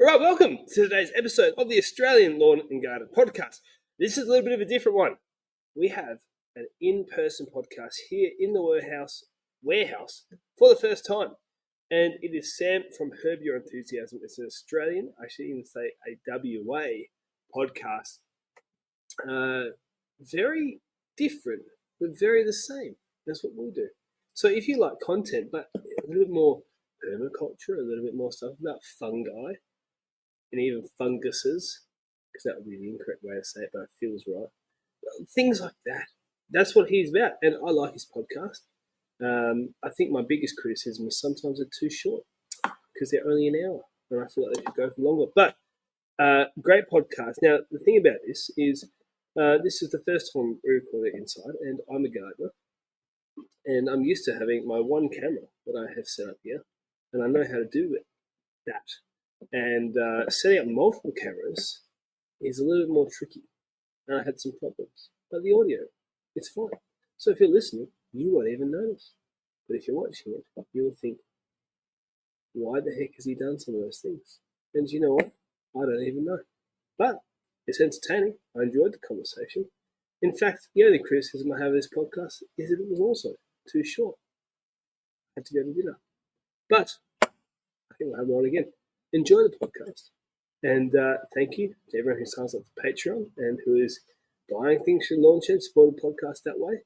Right, welcome to today's episode of the Australian Lawn and Garden Podcast. This is a little bit of a different one. We have an in-person podcast here in the warehouse for the first time. And it is Sam from Herb Your Enthusiasm. It's an Australian, I should even say a WA podcast. Very different, but very the same. That's what we do. So if you like content, but a little bit more permaculture, a little bit more stuff about fungi, and even funguses, because that would be the incorrect way to say it, but it feels right. Things like that. That's what he's about, and I like his podcast. I think my biggest criticism is sometimes they're too short because they're only an hour, and I feel like they should go for longer. But great podcast. Now, the thing about this is the first time we record it inside, and I'm a gardener, and I'm used to having my one camera that I have set up here, and I know how to do that. And setting up multiple cameras is a little bit more tricky, and I had some problems. But the audio, it's fine. So if you're listening, you won't even notice. But if you're watching it, you'll think, why the heck has he done some of those things? And you know what? I don't even know. But it's entertaining. I enjoyed the conversation. In fact, the only criticism I have of this podcast is that it was also too short. I had to go to dinner. But I think we'll have it on again. Enjoy the podcast. And thank you to everyone who signs up for Patreon and who is buying things from Launchhead, supporting the podcast that way.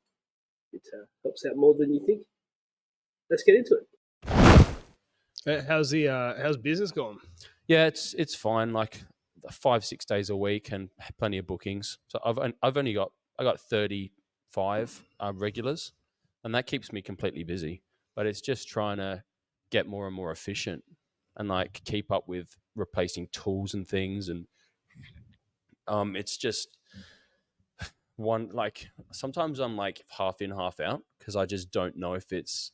It helps out more than you think. Let's get into it. How's business going? Yeah, it's fine. Like 5-6 days a week and plenty of bookings. So I got 35 regulars, and that keeps me completely busy. But it's just trying to get more and more efficient and like keep up with replacing tools and things. And it's just one, like sometimes I'm like half in, half out because I just don't know if it's.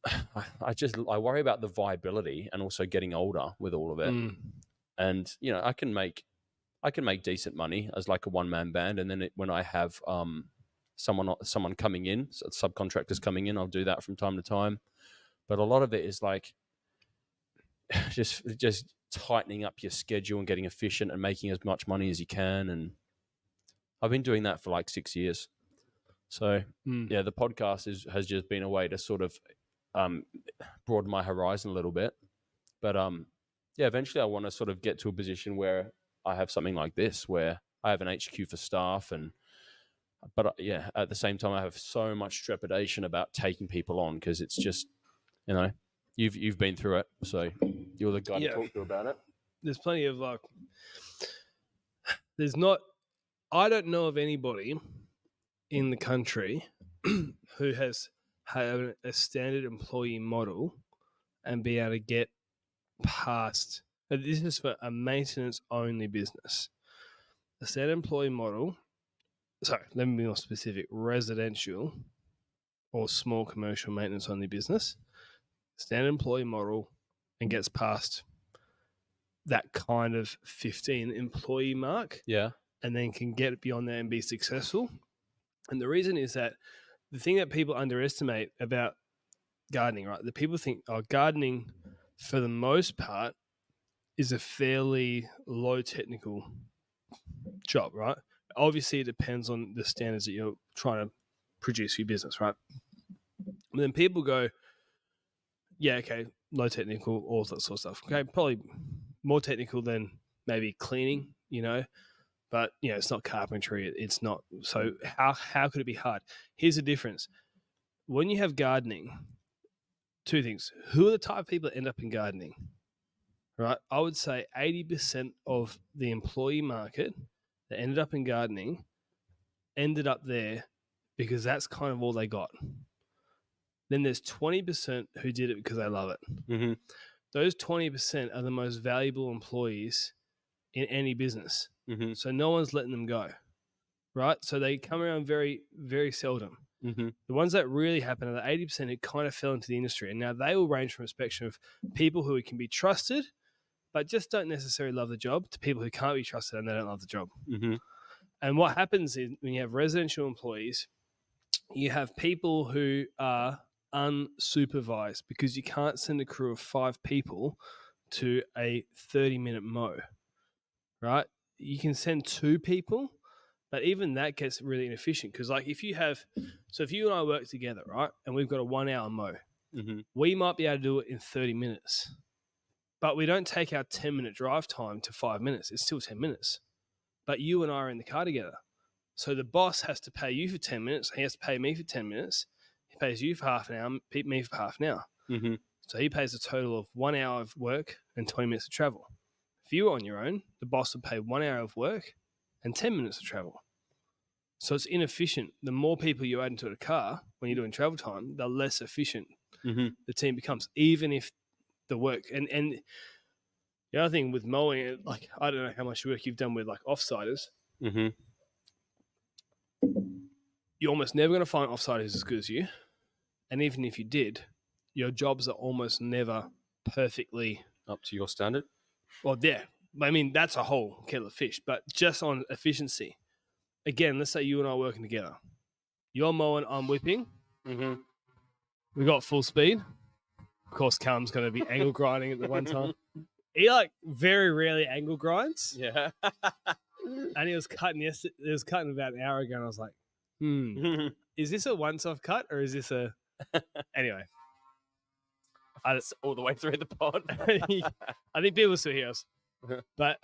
I worry about the viability and also getting older with all of it. And you know, I can make decent money as like a one-man band, and then when I have someone coming in, so subcontractors coming in, I'll do that from time to time. But a lot of it is like just tightening up your schedule and getting efficient and making as much money as you can. And I've been doing that for like 6 years. So yeah, the podcast has just been a way to sort of broaden my horizon a little bit. But yeah, eventually I want to sort of get to a position where I have something like this, where I have an HQ for staff, but yeah, at the same time I have so much trepidation about taking people on because it's just, you know, you've been through it, so you're the guy to talk to about it. There's plenty of like, I don't know of anybody in the country who has had a standard employee model and be able to get past. This is for a maintenance only business. A standard employee model. Sorry, let me be more specific. Residential or small commercial maintenance only business. Standard employee model and gets past that kind of 15 employee mark. Yeah. And then can get beyond there and be successful. And the reason is that the thing that people underestimate about gardening, right? The people think, gardening for the most part is a fairly low technical job, right? Obviously, it depends on the standards that you're trying to produce for your business, right? And then people go, yeah, okay, low technical, all that sort of stuff. Okay, probably more technical than maybe cleaning, you know, but you know, it's not carpentry. It's not. So how could it be hard? Here's the difference. When you have gardening, two things. Who are the type of people that end up in gardening? Right? I would say 80% of the employee market that ended up in gardening ended up there because that's kind of all they got. Then there's 20% who did it because they love it. Mm-hmm. Those 20% are the most valuable employees in any business. Mm-hmm. So no one's letting them go, right? So they come around very, very seldom. Mm-hmm. The ones that really happen are the 80% who kind of fell into the industry. And now they will range from a spectrum of people who can be trusted but just don't necessarily love the job to people who can't be trusted and they don't love the job. Mm-hmm. And what happens is when you have residential employees, you have people who are unsupervised because you can't send a crew of 5 people to a 30-minute mow, right? You can send 2 people, but even that gets really inefficient because, like, if you and I work together, right, and we've got a 1-hour mow, we might be able to do it in 30 minutes, but we don't take our 10-minute drive time to 5 minutes. It's still 10 minutes, but you and I are in the car together. So the boss has to pay you for 10 minutes. He has to pay me for 10 minutes. He pays you for half an hour, me for half an hour. So he pays a total of 1 hour of work and 20 minutes of travel. If you were on your own, the boss would pay 1 hour of work and 10 minutes of travel. So it's inefficient. The more people you add into a car when you're doing travel time, the less efficient the team becomes, even if the work. And the other thing with mowing, like, I don't know how much work you've done with, like, offsiders. You're almost never going to find offsiders as good as you. And even if you did, your jobs are almost never perfectly up to your standard. Well, yeah. I mean, that's a whole kettle of fish. But just on efficiency, again, let's say you and I are working together. You're mowing, I'm whipping. We got full speed. Of course, Callum's going to be angle grinding at the one time. He, like, very rarely angle grinds. Yeah. And he was cutting about an hour ago, and I was like, is this a once-off cut or is this a... Anyway. It's all the way through the pod. I think people still hear us. But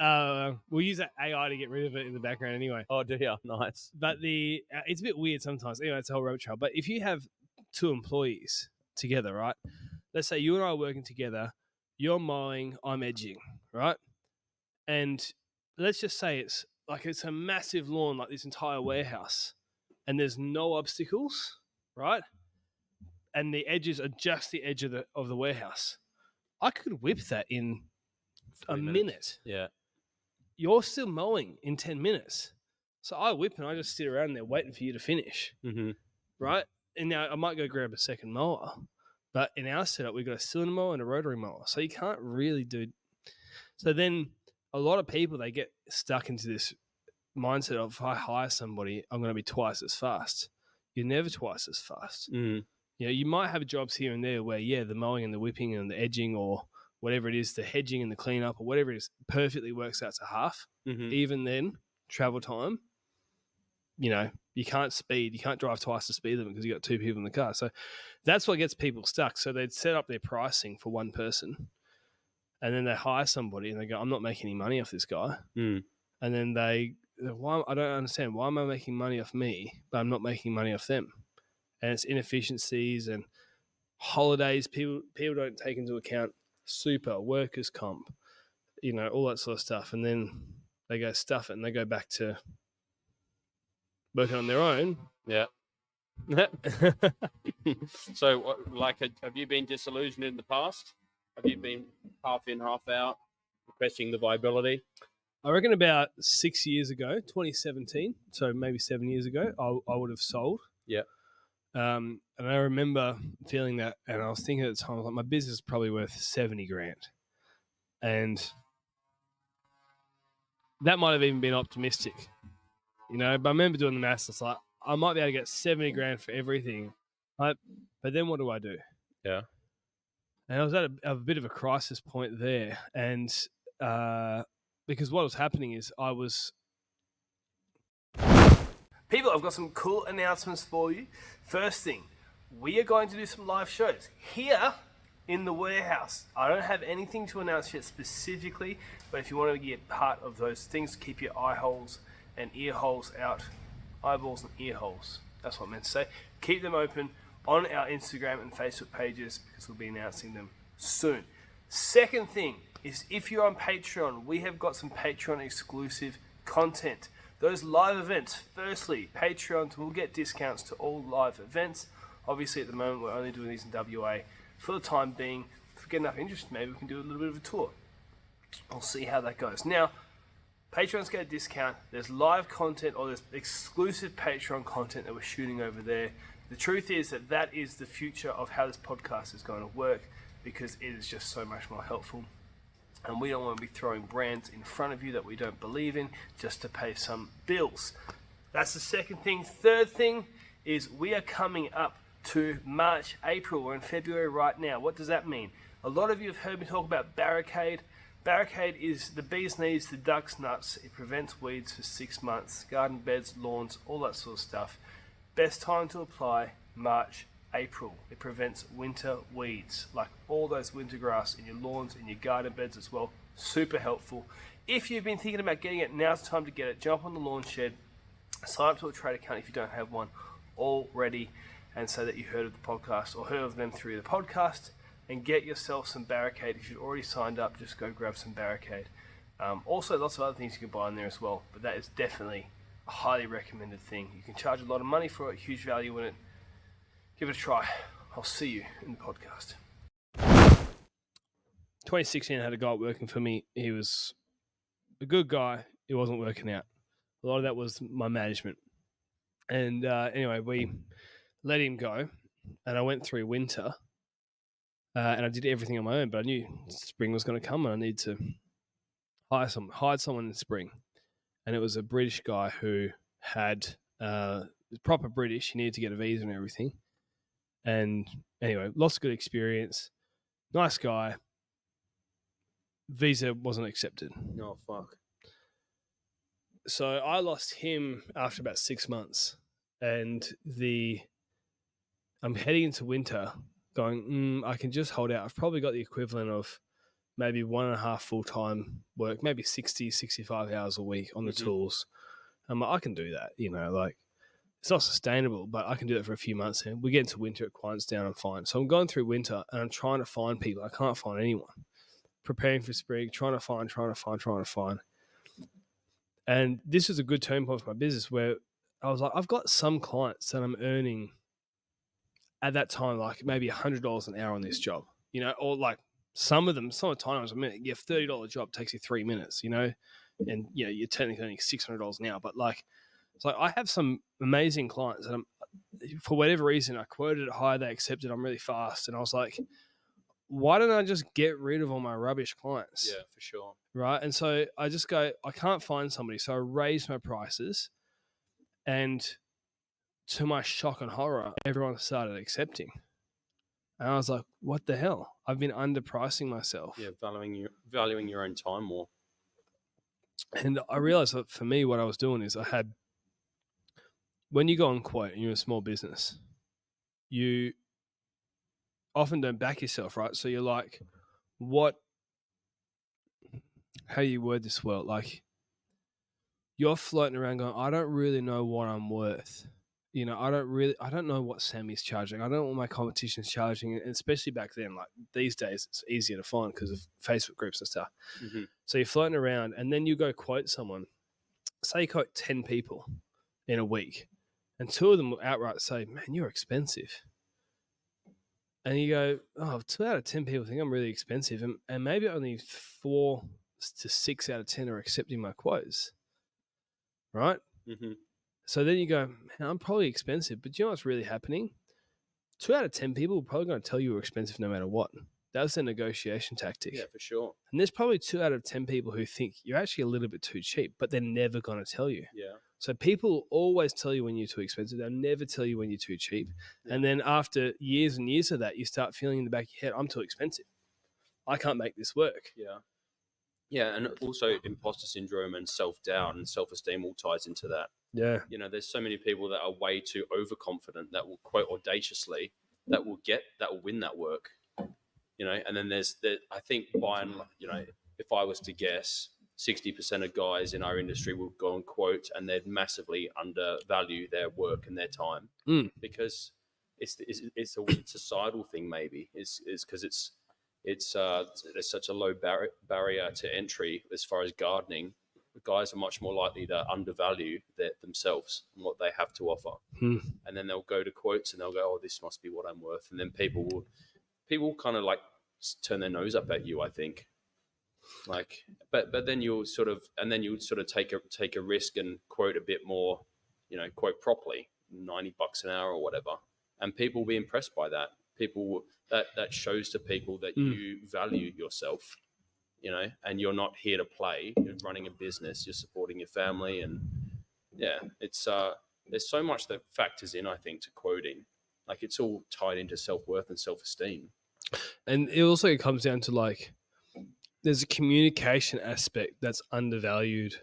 we'll use that AI to get rid of it in the background anyway. Oh, dear. Nice. But it's a bit weird sometimes. Anyway, it's a whole rabbit trail. But if you have 2 employees together, right? Let's say you and I are working together. You're mowing, I'm edging, right? And let's just say it's a massive lawn, like this entire warehouse, and there's no obstacles, right? And the edges are just the edge of the warehouse. I could whip that in a minute. Yeah. You're still mowing in 10 minutes. So I whip and I just sit around there waiting for you to finish, right? And now I might go grab a second mower, but in our setup, we've got a cylinder mower and a rotary mower. So you can't really do... So then a lot of people, they get stuck into this mindset of, if I hire somebody, I'm going to be twice as fast. You're never twice as fast. You know, you might have jobs here and there where, the mowing and the whipping and the edging or whatever it is, the hedging and the cleanup or whatever it is, perfectly works out to half. Even then, travel time, you can't speed. You can't drive twice the speed limit because you've got 2 people in the car. So that's what gets people stuck. So they'd set up their pricing for one person and then they hire somebody and they go, I'm not making any money off this guy. And then I don't understand. Why am I making money off me, but I'm not making money off them? And it's inefficiencies and holidays. People don't take into account super, workers' comp, all that sort of stuff. And then they go stuff it and they go back to working on their own. Yeah. So, have you been disillusioned in the past? Have you been half in, half out, questioning the viability? I reckon about 6 years ago, 2017, so maybe 7 years ago, I would have sold. Yeah. And I remember feeling that, and I was thinking at the time, like, my business is probably worth 70 grand. And that might have even been optimistic, but I remember doing the maths. It's like, I might be able to get 70 grand for everything. But then what do I do? Yeah. And I was at a bit of a crisis point there. And because what was happening is People, I've got some cool announcements for you. First thing, we are going to do some live shows here in the warehouse. I don't have anything to announce yet specifically, but if you want to get part of those things, keep your eye holes and ear holes out. Eyeballs and ear holes. That's what I meant to say. Keep them open on our Instagram and Facebook pages because we'll be announcing them soon. Second thing is, if you're on Patreon, we have got some Patreon exclusive content. Those live events, firstly, Patreons will get discounts to all live events. Obviously, at the moment, we're only doing these in WA. For the time being, if we get enough interest, maybe we can do a little bit of a tour. We'll see how that goes. Now, Patreons get a discount. There's live content or there's exclusive Patreon content that we're shooting over there. The truth is that is the future of how this podcast is going to work because it is just so much more helpful. And we don't want to be throwing brands in front of you that we don't believe in just to pay some bills. That's the second thing. Third thing is we are coming up to March, April. We're in February right now. What does that mean? A lot of you have heard me talk about Barricade. Barricade is the bee's knees, the duck's nuts. It prevents weeds for 6 months, garden beds, lawns, all that sort of stuff. Best time to apply, March, April. It prevents winter weeds, like all those winter grass in your lawns, in your garden beds as well. Super helpful. If you've been thinking about getting it, now's the time to get it. Jump on the Lawn Shed, sign up to a trade account if you don't have one already, and say that you heard of the podcast or heard of them through the podcast, and get yourself some Barricade. If you've already signed up, just go grab some Barricade. Also, lots of other things you can buy in there as well, but that is definitely a highly recommended thing. You can charge a lot of money for it, huge value in it. Give it a try. I'll see you in the podcast. 2016, I had a guy working for me. He was a good guy. He wasn't working out. A lot of that was my management. And anyway, we let him go, and I went through winter, and I did everything on my own, but I knew spring was going to come, and I need to hired someone in spring. And it was a British guy who had proper British. He needed to get a visa and everything. And anyway, lots of good experience. Nice guy. Visa wasn't accepted. Oh, fuck. So I lost him after about 6 months. And I'm heading into winter going, I can just hold out. I've probably got the equivalent of maybe 1.5 full-time work, maybe 60, 65 hours a week on the tools. I'm like, I can do that, it's not sustainable, but I can do that for a few months. And we get into winter, it quiets down, I'm fine. So I'm going through winter and I'm trying to find people. I can't find anyone. Preparing for spring, trying to find. And this was a good turning point for my business where I was like, I've got some clients that I'm earning at that time, like maybe $100 an hour on this job, or like some of the times, your $30 job takes you 3 minutes, and you're technically earning $600 an hour. But it's like I have some amazing clients, and for whatever reason, I quoted it high, they accepted. I'm really fast, and I was like, why don't I just get rid of all my rubbish clients? Yeah, for sure. Right. And so I just go, I can't find somebody. So I raised my prices, and to my shock and horror, everyone started accepting. And I was like, what the hell? I've been underpricing myself. Yeah, valuing your own time more. And I realized that for me, what I was doing is when you go on quote and you're a small business, you often don't back yourself, right? So you're like, how do you word this well? Like, you're floating around going, I don't really know what I'm worth. I don't know what Sammy's charging. I don't know what my competition's charging. And especially back then, like these days, it's easier to find because of Facebook groups and stuff. Mm-hmm. So you're floating around, and then you go quote someone. Say you quote 10 people in a week, and 2 of them will outright say, man, you're expensive. And you go, 2 out of 10 people think I'm really expensive. And maybe only 4 to 6 out of 10 are accepting my quotes. Right? Mm-hmm. So then you go, man, I'm probably expensive. But do you know what's really happening? 2 out of 10 people are probably going to tell you you're expensive no matter what. That's their negotiation tactic. Yeah, for sure. And there's probably 2 out of 10 people who think you're actually a little bit too cheap, but they're never going to tell you. Yeah. So people always tell you when you're too expensive. They'll never tell you when you're too cheap. Yeah. And then after years and years of that, you start feeling in the back of your head, I'm too expensive. I can't make this work. Yeah. Yeah, and also imposter syndrome and self-doubt and self-esteem all ties into that. Yeah. There's so many people that are way too overconfident that will quote audaciously, that will win that work. And then I think if I was to guess, 60% of guys in our industry will go and quote, and they'd massively undervalue their work and their time because it's a societal thing. Maybe is because there's such a low barrier to entry as far as gardening. Guys are much more likely to undervalue themselves and what they have to offer, and then they'll go to quotes and they'll go, "Oh, this must be what I'm worth," and then people kind of like turn their nose up at you, I think. But then you'll sort of take a risk and quote a bit more, quote properly, $90 an hour or whatever, and people will be impressed by that. That shows to people that you value yourself, and you're not here to play. You're running a business. You're supporting your family, and it's there's so much that factors in, I think, to quoting. Like, it's all tied into self-worth and self-esteem. And it also comes down to like, there's a communication aspect that's undervalued,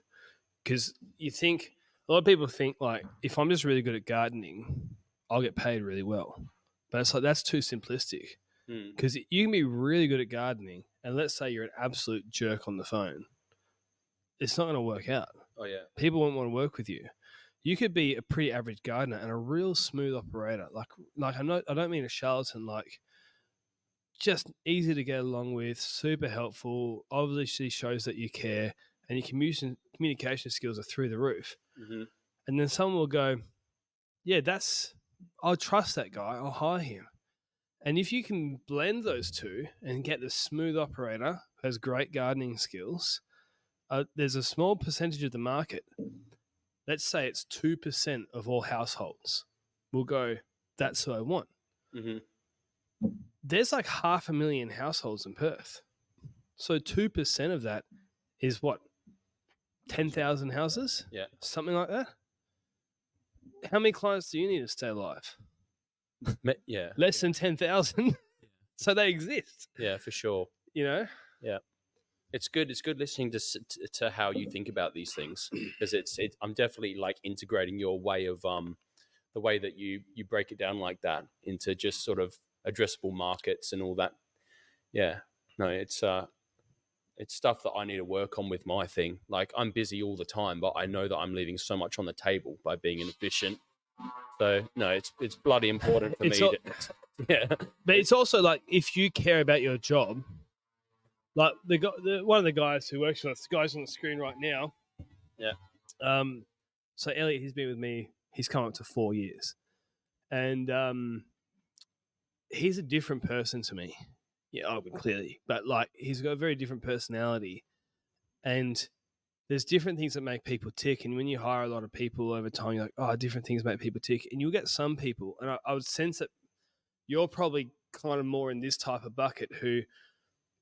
because a lot of people think like, if I'm just really good at gardening, I'll get paid really well. But it's like, that's too simplistic, because you can be really good at gardening, and let's say you're an absolute jerk on the phone, it's not going to work out. Oh yeah. People won't want to work with you. You could be a pretty average gardener and a real smooth operator. Like I don't mean a charlatan. Like, just easy to get along with, super helpful. Obviously shows that you care, and your communication skills are through the roof. Mm-hmm. And then someone will go, "Yeah, I'll trust that guy. I'll hire him." And if you can blend those two and get the smooth operator who has great gardening skills, there's a small percentage of the market. Let's say it's 2% of all households will go, "That's who I want." Mm-hmm. There's like 500,000 households in Perth. So 2% of that is what? 10,000 houses? Yeah. Something like that? How many clients do you need to stay alive? Yeah. Less than 10,000. So they exist, Yeah, for sure. you know? Yeah. It's good listening to how you think about these things, because I'm definitely like integrating your way of the way that you break it down like that into just sort of addressable markets and all that. Yeah. No, it's stuff that I need to work on with my thing. Like, I'm busy all the time, but I know that I'm leaving so much on the table by being inefficient. So no, it's bloody important for me. Yeah, but it's also like, if you care about your job, like one of the guys who works with us, the guy's on the screen right now. Yeah. So Elliot, he's been with me. He's come up to 4 years, and he's a different person to me. Yeah, clearly, but like, he's got a very different personality, and there's different things that make people tick. And when you hire a lot of people over time, you're like, oh, different things make people tick, and you'll get some people, and I would sense that you're probably kind of more in this type of bucket, who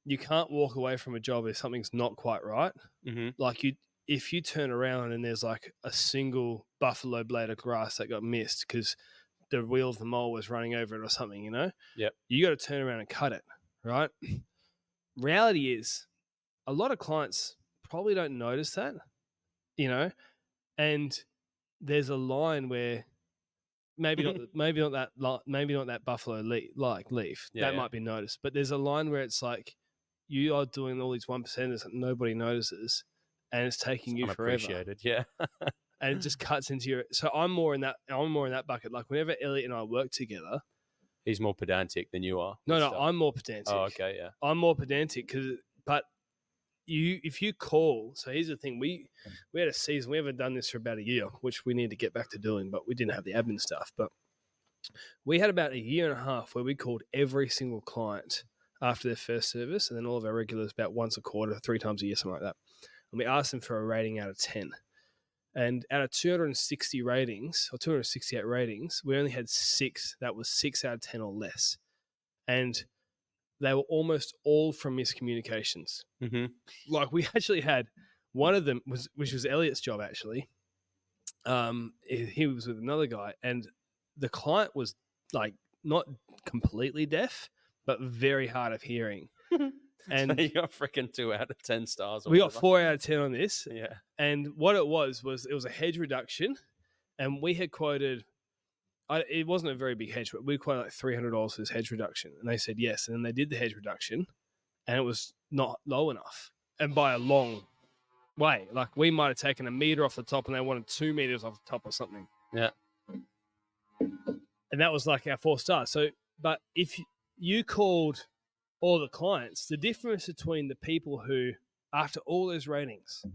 you can't walk away from a job if something's not quite right. Mm-hmm. Like, if you turn around and there's like a single buffalo blade of grass that got missed because the wheel of the mower was running over it or something, you know? Yep. You got to turn around and cut it, right? Reality is, a lot of clients probably don't notice that, you know? And there's a line where maybe not that buffalo leaf that might be noticed, but there's a line where it's like, you are doing all these 1%ers that nobody notices, and it's taking you forever. Yeah. And it just cuts into your. So I'm more in that bucket. Like, whenever Elliot and I work together, he's more pedantic than you are. No, I'm more pedantic. Oh, okay, yeah. I'm more pedantic but if you call, so here's the thing, we had a season, we haven't done this for about a year, which we need to get back to doing, but we didn't have the admin stuff. But we had about a year and a half where we called every single client after their first service, and then all of our regulars about once a quarter, 3 times a year, something like that. And we asked them for a rating out of 10. And out of 260 ratings, or 268 ratings, we only had 6 that was 6 out of 10 or less. And they were almost all from miscommunications. Mm-hmm. Like, we actually had one of them, which was Elliot's job, actually. He was with another guy, and the client was like not completely deaf, but very hard of hearing. And so you got freaking 2 out of 10 stars. We got 4 out of 10 on this. Yeah. And what it was it was a hedge reduction, and we had quoted. It wasn't a very big hedge, but we quoted like $300 for this hedge reduction, and they said yes. And then they did the hedge reduction, and it was not low enough, and by a long way. Like, we might have taken a meter off the top, and they wanted 2 meters off the top or something. Yeah. And that was like our 4 stars. So, but if you called all the clients, the difference between the people who, after all those ratings,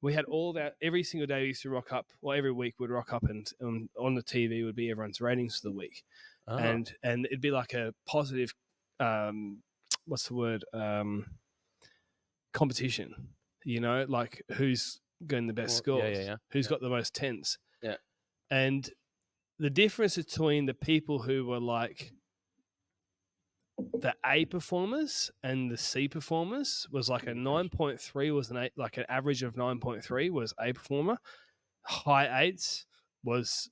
we had all that every single day. We used to rock up, well, every week we'd rock up, and on the TV would be everyone's ratings for the week, and it'd be like a positive, what's the word, competition. You know, like, who's getting the best scores, who's got the most 10s. Yeah, and the difference between the people who were like the A performers and the C performers was like a 9.3 was an average of 9.3 was A performer. High 8s was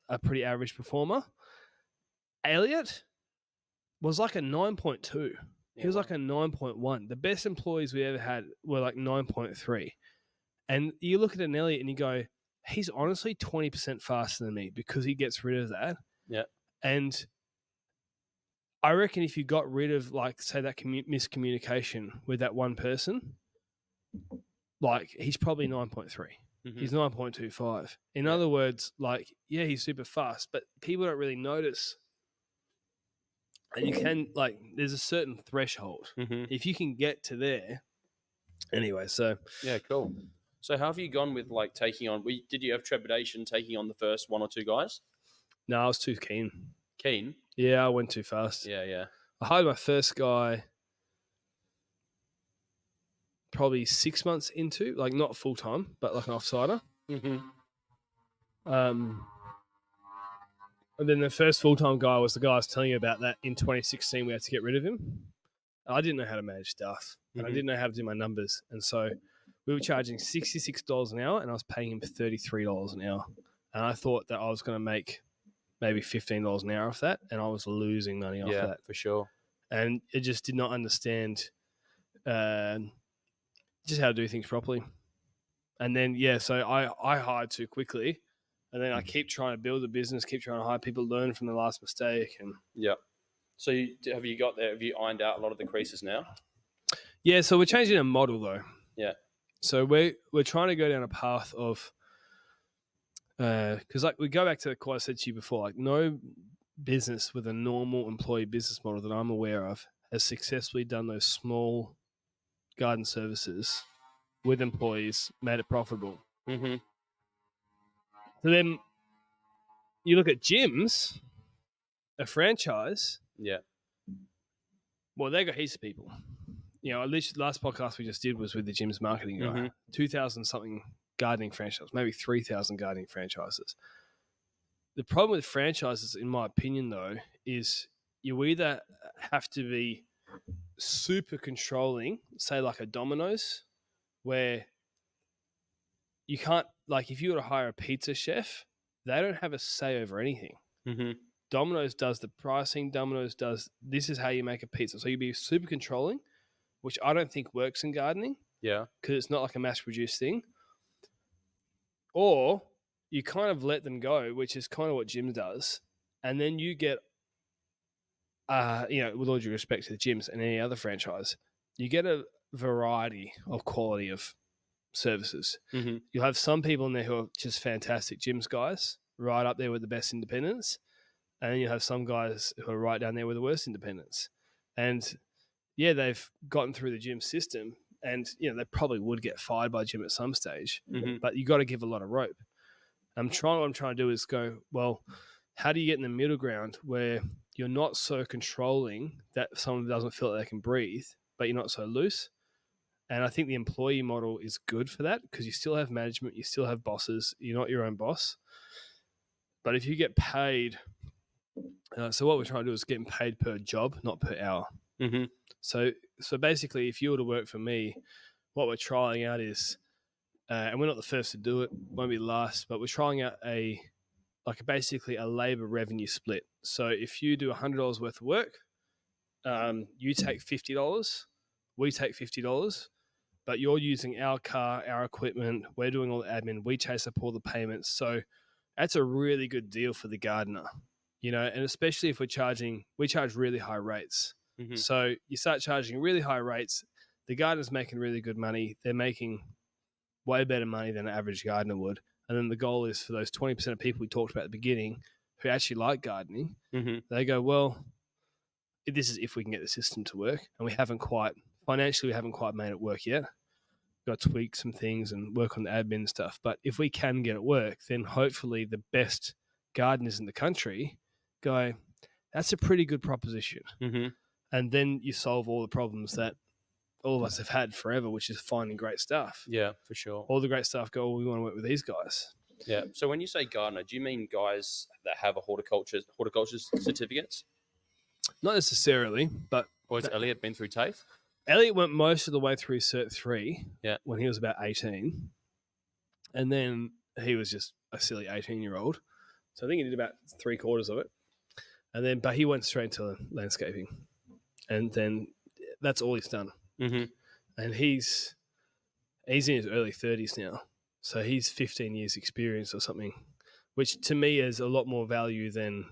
a pretty average performer. Elliot was like a 9.2. He Yeah, was wow. like a 9.1. The best employees we ever had were like 9.3. And you look at an Elliot and you go, he's honestly 20% faster than me because he gets rid of that. Yeah. And I reckon if you got rid of, like, say, that miscommunication with that one person, like, he's probably 9.3. Mhm. He's 9.25. In Yeah. other words, like, yeah, he's super fast, but people don't really notice. And you can, like, there's a certain threshold. Mhm. If you can get to there. Anyway, so. Yeah, cool. So how have you gone with like taking on? Did you have trepidation taking on the first one or two guys? No, I was too keen. Keen. Yeah, I went too fast. Yeah, yeah. I hired my first guy probably 6 months into, like, not full time, but like an offsider. Mm-hmm. And then the first full time guy was the guy I was telling you about that in 2016 we had to get rid of him. I didn't know how to manage staff and I Mhm. didn't know how to do my numbers. And so we were charging $66 an hour and I was paying him $33 an hour. And I thought that I was going to make maybe $15 an hour off that. And I was losing money off Yeah, that. for sure. And it just did not understand just how to do things properly. And then, yeah, so I hired too quickly. And then I keep trying to build a business, keep trying to hire people, learn from the last mistake. And Yeah. So have you got there? Have you ironed out a lot of the creases now? yeah, so we're changing a model though. Yeah. So we're trying to go down a path of, because like we go back to what I said to you before, like no business with a normal employee business model that I'm aware of has successfully done those small garden services with employees, made it profitable. Mm-hmm. So then you look at gyms, a franchise. Yeah. Well, they got heaps of people. You know, literally, last podcast we just did was with the gym's marketing guy. Mhm. 2,000 something gardening franchises, maybe 3,000 gardening franchises. The problem with franchises, in my opinion, though, is you either have to be super controlling, say like a Domino's, where you can't, like, if you were to hire a pizza chef, they don't have a say over anything. Mm-hmm. Domino's does the pricing. Domino's does, this is how you make a pizza. So you'd be super controlling, which I don't think works in gardening Yeah. because it's not like a mass-produced thing. Or you kind of let them go, which is kind of what gyms does, and then you get, with all due respect to the gyms and any other franchise, you get a variety of quality of services. Mm-hmm. You'll have some people in there who are just fantastic gyms guys, right up there with the best independents, and then you have some guys who are right down there with the worst independents. And yeah, they've gotten through the gym system, and they probably would get fired by gym at some stage, Mm-hmm. but you got to give a lot of rope. What I'm trying to do is go, well, how do you get in the middle ground where you're not so controlling that someone doesn't feel like they can breathe, but you're not so loose? And I think the employee model is good for that because you still have management, you still have bosses, you're not your own boss. But if you get paid, so what we're trying to do is getting paid per job, not per hour. Mm-hmm. So basically, if you were to work for me, what we're trying out is, and we're not the first to do it, won't be the last, but we're trying out basically a labor revenue split. So if you do $100 worth of work, you take $50, we take $50, but you're using our car, our equipment, we're doing all the admin, we chase up all the payments. So that's a really good deal for the gardener, and especially if we charge really high rates. Mm-hmm. So you start charging really high rates, the gardener's making really good money. They're making way better money than an average gardener would. And then the goal is for those 20% of people we talked about at the beginning who actually like gardening, Mm-hmm. they go, well, this is if we can get the system to work. And we haven't quite made it work yet. We've got to tweak some things and work on the admin stuff. But if we can get it work, then hopefully the best gardeners in the country go, that's a pretty good proposition. Mm-hmm. And then you solve all the problems that all of us have had forever, which is finding great stuff. Yeah, for sure. All the great stuff go, we want to work with these guys. Yeah. So when you say gardener, do you mean guys that have a horticulture certificates? Not necessarily, but Or has Elliot been through TAFE? Elliot went most of the way through Cert 3 Yeah. when he was about 18. And then he was just a silly 18-year-old. So I think he did about 3/4 of it. and then but he went straight into landscaping, and then that's all he's done. Mm-hmm. And he's in his early 30s now, so he's 15 years experience or something, which to me is a lot more value than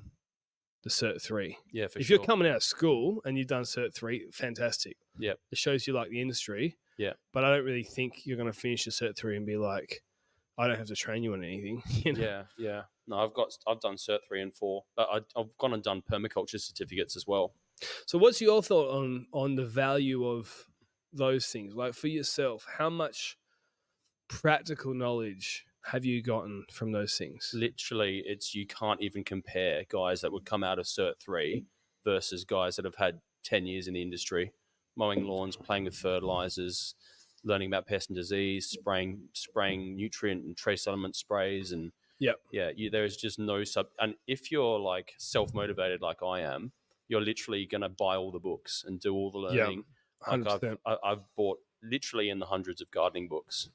the Cert 3. Yeah, for if sure. you're coming out of school and you've done Cert 3, fantastic. Yep. It shows you like the industry. Yeah. But I don't really think you're going to finish the Cert 3 and be like, I don't have to train you on anything. You know? Yeah. No, I've done Cert 3 and 4, but I've gone and done permaculture certificates as well. So what's your thought on the value of those things? Like for yourself, how much practical knowledge have you gotten from those things? Literally, you can't even compare guys that would come out of Cert 3 versus guys that have had 10 years in the industry, mowing lawns, playing with fertilizers, learning about pest and disease, spraying nutrient and trace element sprays. And there's just no and if you're like self-motivated like I am, you're literally going to buy all the books and do all the learning. Yeah, like 100%. I've bought literally in the hundreds of gardening books,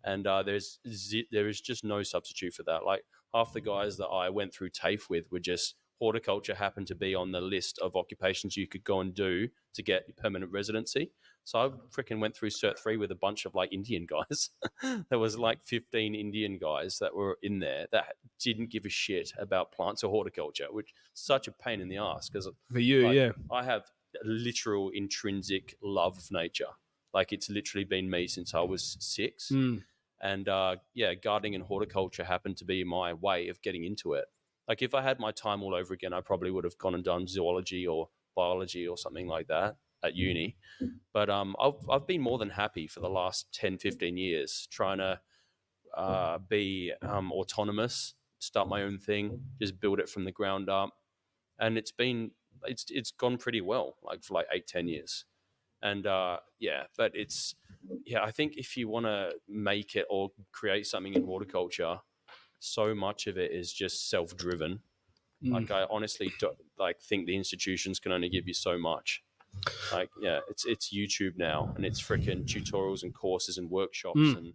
and there is just no substitute for that. Like half the guys that I went through TAFE with were just horticulture happened to be on the list of occupations you could go and do to get permanent residency. So I freaking went through Cert 3 with a bunch of like Indian guys. There was like 15 Indian guys that were in there that didn't give a shit about plants or horticulture, which is such a pain in the ass because For you, like, yeah. I have a literal intrinsic love of nature. Like it's literally been me since I was 6. And gardening and horticulture happened to be my way of getting into it. Like if I had my time all over again, I probably would have gone and done zoology or biology or something like that at uni. But I've been more than happy for the last 10, 15 years trying to be autonomous, start my own thing, just build it from the ground up. And it's gone pretty well, like for like 8, 10 years. And but I think if you want to make it or create something in horticulture, so much of it is just self-driven. Like I honestly think the institutions can only give you so much. Like it's YouTube now, and it's freaking tutorials and courses and workshops and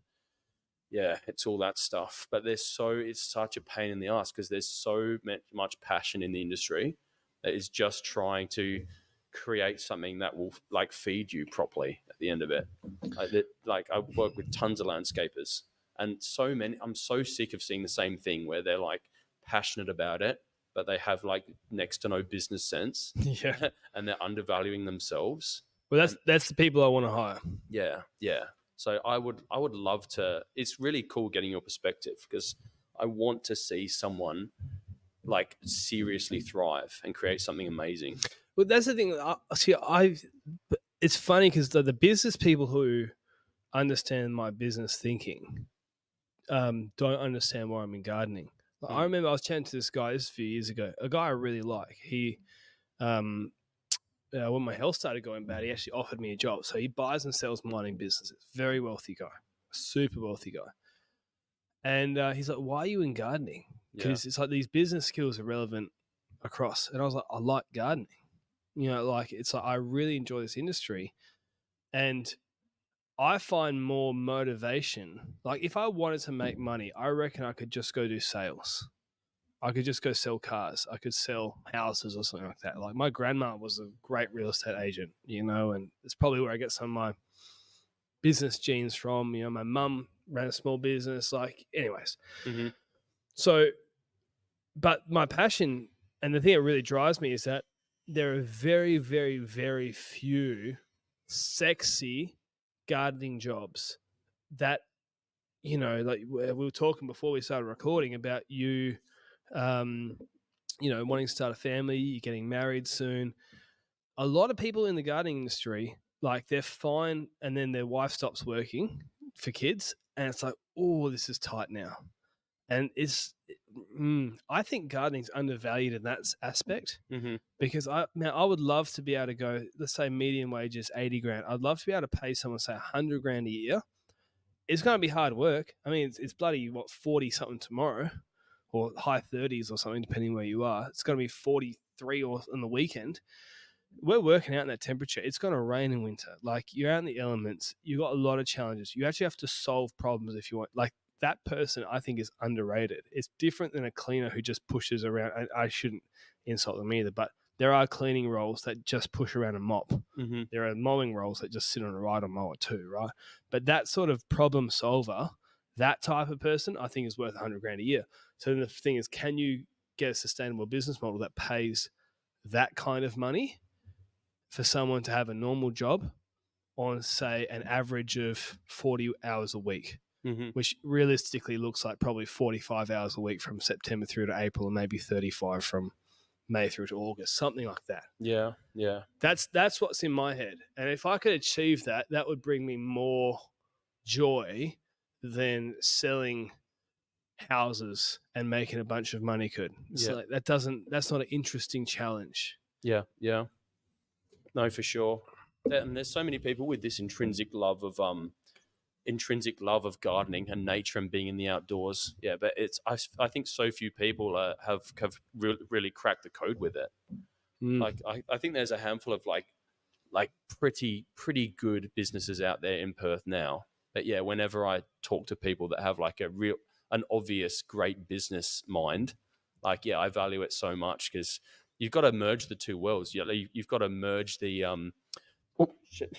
it's all that stuff. But it's such a pain in the ass because there's so much passion in the industry that is just trying to create something that will like feed you properly at the end of it. Like I work with tons of landscapers, and I'm so sick of seeing the same thing where they're like passionate about it, but they have like next to no business sense. Yeah. And they're undervaluing themselves. Well, that's the people I want to hire. Yeah. So I would love to. It's really cool getting your perspective because I want to see someone like seriously thrive and create something amazing. Well, that's the thing. It's funny because the business people who understand my business thinking don't understand why I'm in gardening. I remember I was chatting to this guy a few years ago, a guy I really like. He, when my health started going bad, he actually offered me a job. So he buys and sells mining businesses. Very wealthy guy, super wealthy guy. And he's like, "Why are you in gardening?" Because it's like these business skills are relevant across. And I was like, "I like gardening." Like it's like I really enjoy this industry, and I find more motivation. Like if I wanted to make money, I reckon I could just go do sales. I could just go sell cars. I could sell houses or something like that. Like my grandma was a great real estate agent, and it's probably where I get some of my business genes from. My mum ran a small business. Like, anyways. Mm-hmm. So, but my passion and the thing that really drives me is that there are very, very, very few sexy gardening jobs that, like we were talking before we started recording about you, wanting to start a family, you're getting married soon. A lot of people in the gardening industry, like they're fine and then their wife stops working for kids and it's like, oh, this is tight now. And I think gardening's undervalued in that aspect because I would love to be able to go, let's say median wages, 80 grand. I'd love to be able to pay someone, say 100 grand a year. It's going to be hard work. I mean, it's bloody, 40 something tomorrow or high 30s or something, depending where you are. It's going to be 43 or on the weekend. We're working out in that temperature. It's going to rain in winter. Like you're out in the elements. You've got a lot of challenges. You actually have to solve problems if you want. Like that person, I think, is underrated. It's different than a cleaner who just pushes around. I shouldn't insult them either, but there are cleaning roles that just push around and mop. Mm-hmm. There are mowing roles that just sit on a rider mower too, right? But that sort of problem solver, that type of person, I think is worth $100,000 a year. So then the thing is, can you get a sustainable business model that pays that kind of money for someone to have a normal job on, say, an average of 40 hours a week, Mm-hmm. which realistically looks like probably 45 hours a week from September through to April, and maybe 35 from May through to August, something like that. Yeah, yeah. That's what's in my head. And if I could achieve that, that would bring me more joy than selling houses and making a bunch of money could. It's Yeah. like that's not an interesting challenge. Yeah, yeah. No, for sure. And there's so many people with this intrinsic love of gardening and nature and being in the outdoors. Yeah, but I think so few people have really cracked the code with it. Like I think there's a handful of like pretty good businesses out there in Perth now. But yeah, whenever I talk to people that have like an obvious great business mind, like yeah, I value it so much because you've got to merge the two worlds. You've got to merge the oh shit.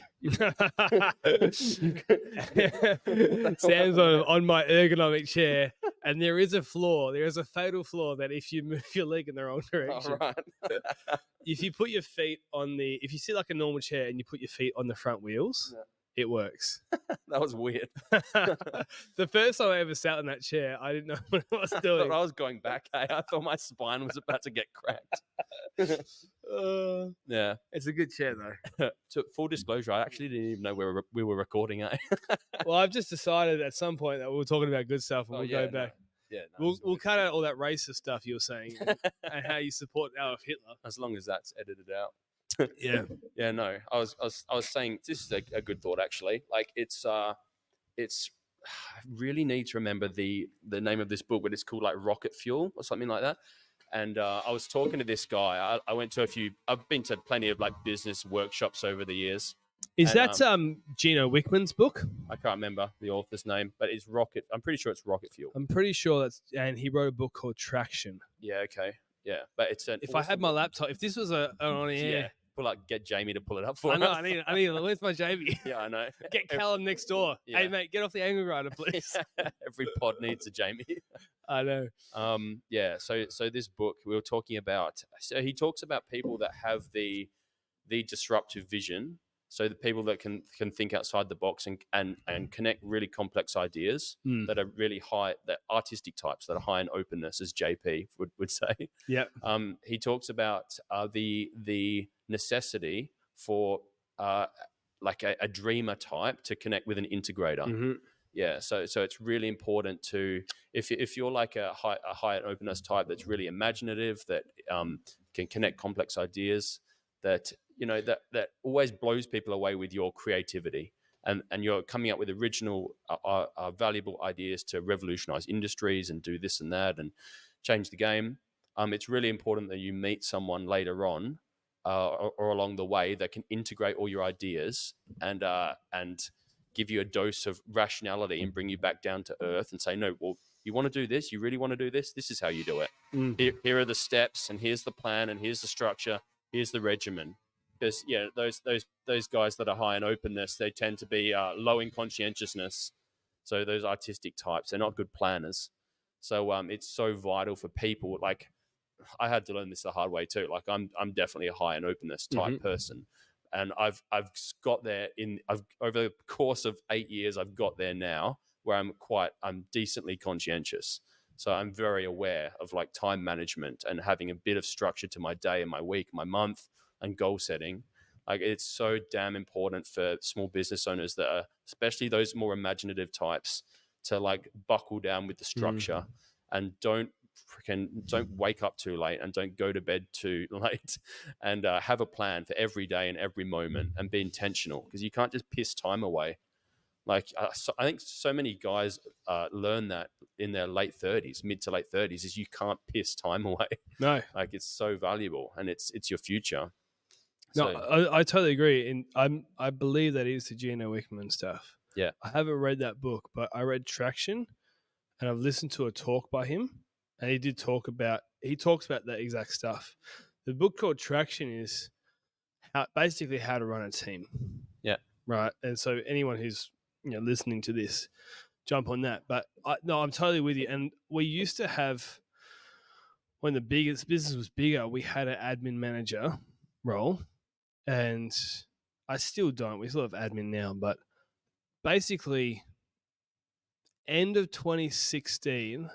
Sam's on my ergonomic chair, and there is a flaw. There is a fatal flaw that if you move your leg in the wrong direction, All right. if you put your feet if you sit like a normal chair and you put your feet on the front wheels, it works. That was weird. The first time I ever sat in that chair, I didn't know what I was I doing. thought I was going back. Hey? I thought my spine was about to get cracked. Yeah, it's a good chair though. So full disclosure, I actually didn't even know we were recording. Well, I've just decided at some point that we were talking about good stuff, and we'll go back. Yeah, no, We'll cut out all that racist stuff you were saying and how you support Adolf Hitler. as long as that's edited out. Yeah, yeah. No, I was saying this is a good thought actually. Like it's I really need to remember the name of this book, but it's called like Rocket Fuel or something like that. And I was talking to this guy. I went to I've been to plenty of like business workshops over the years. Is that Gino Wickman's book? I can't remember the author's name, but it's Rocket. I'm pretty sure it's Rocket Fuel. I'm pretty sure and he wrote a book called Traction. Yeah, okay. Yeah, but it's if I had my laptop, if this was on air. Yeah, get Jamie to pull it up for us. I need where's my Jamie? Yeah, I know. Get Callum next door. Yeah. Hey mate, get off the angle grinder, please. Every pod needs a Jamie. I know. Yeah, so this book we were talking about, so he talks about people that have the disruptive vision. So the people that can think outside the box and connect really complex ideas that are really high, that artistic types that are high in openness, as JP would say. Yeah. He talks about the necessity for like a dreamer type to connect with an integrator. Mm-hmm. Yeah. So it's really important to if you're like a high in openness type that's really imaginative, that can connect complex ideas, that that always blows people away with your creativity, and you're coming up with original valuable ideas to revolutionize industries and do this and that and change the game. It's really important that you meet someone later on or along the way that can integrate all your ideas and give you a dose of rationality and bring you back down to earth and say, no, well, you want to do this? You really want to do this? This is how you do it. Here are the steps, and here's the plan, and here's the structure, here's the regimen. Because those guys that are high in openness, they tend to be low in conscientiousness. So those artistic types, they're not good planners. So it's so vital for people. Like I had to learn this the hard way too. Like I'm definitely a high in openness type person, and I've got there over the course of 8 years. I've got there now where I'm decently conscientious. So I'm very aware of like time management and having a bit of structure to my day and my week, my month, and goal setting. Like it's so damn important for small business owners that are, especially those more imaginative types, to like buckle down with the structure and don't wake up too late and don't go to bed too late, and have a plan for every day and every moment and be intentional, because you can't just piss time away. Like I think so many guys learn that in their mid to late 30s, is you can't piss time away. No, like it's so valuable, and it's your future. No, I totally agree, and I believe that is the Gino Wickman stuff. Yeah, I haven't read that book, but I read Traction, and I've listened to a talk by him, and he talks about that exact stuff. The book called Traction is basically how to run a team. Yeah. Right. And so anyone who's listening to this, jump on that. But I'm totally with you. And we used to have, when the biggest business was bigger, we had an admin manager role, and I still don't. We still have admin now, but basically, end of 2016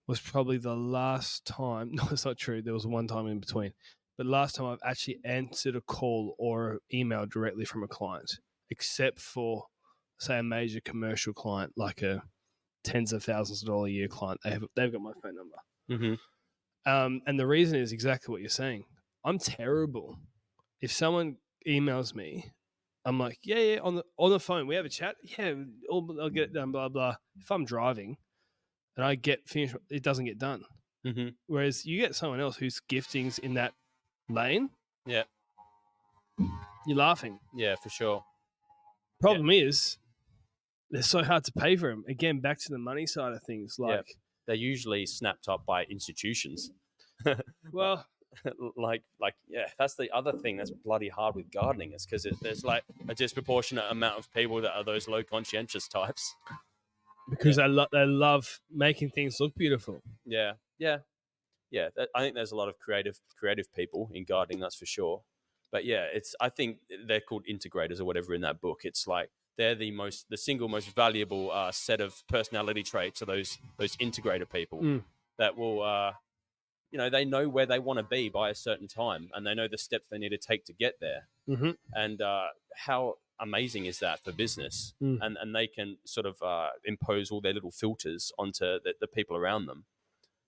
was probably the last time. No, it's not true. There was one time in between, but last time I've actually answered a call or an email directly from a client, except for, say, a major commercial client, like a tens of thousands of dollars a year client. They've got my phone number. Mm-hmm. And the reason is exactly what you're saying. I'm terrible. If someone emails me, I'm like, yeah, on the phone, we have a chat. Yeah, I'll get it done, blah, blah. If I'm driving and I get finished, it doesn't get done. Mm-hmm. Whereas you get someone else whose gifting's in that lane, Yeah. you're laughing. Yeah, for sure. Problem is, they're so hard to pay for them. Again, back to the money side of things. Like, they're usually snapped up by institutions. well, yeah, that's the other thing that's bloody hard with gardening, is because there's like a disproportionate amount of people that are those low conscientious types. Because they love making things look beautiful. Yeah. I think there's a lot of creative people in gardening, that's for sure. But yeah, I think they're called integrators or whatever in that book. It's like they're the single most valuable set of personality traits are those integrator people that will, they know where they want to be by a certain time, and they know the steps they need to take to get there. Mm-hmm. And how amazing is that for business? And they can sort of impose all their little filters onto the people around them.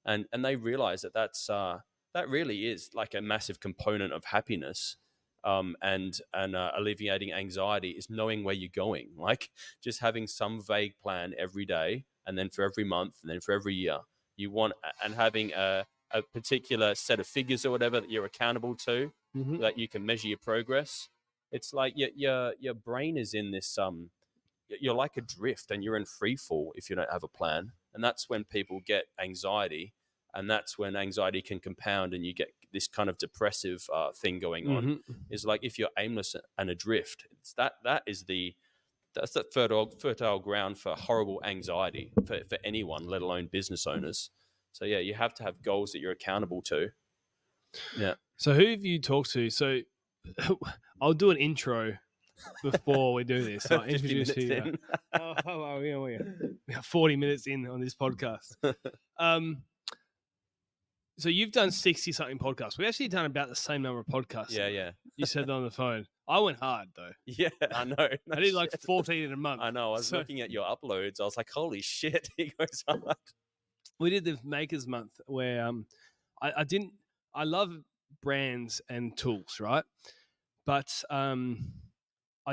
And they realize that really is like a massive component of happiness, and alleviating anxiety is knowing where you're going. Like just having some vague plan every day, and then for every month, and then for every year, and having a particular set of figures or whatever that you're accountable to, that you can measure your progress. It's like your brain is in this you're like adrift, and you're in free fall if you don't have a plan. And that's when people get anxiety, and that's when anxiety can compound, and you get this kind of depressive thing going on. Is like if you're aimless and adrift, that's the fertile ground for horrible anxiety for anyone, let alone business owners. So yeah, you have to have goals that you're accountable to. Yeah. So who have you talked to? So I'll do an intro before we do this. So I'll introduce you. We have 40 minutes in on this podcast. So you've done 60-something podcasts. We've actually done about the same number of podcasts. Yeah. You said that on the phone. I went hard, though. Yeah, I know. I did like 14 in a month. I know. I was looking at your uploads. I was like, holy shit, he goes hard. We did the Makers Month where I love brands and tools, right? But I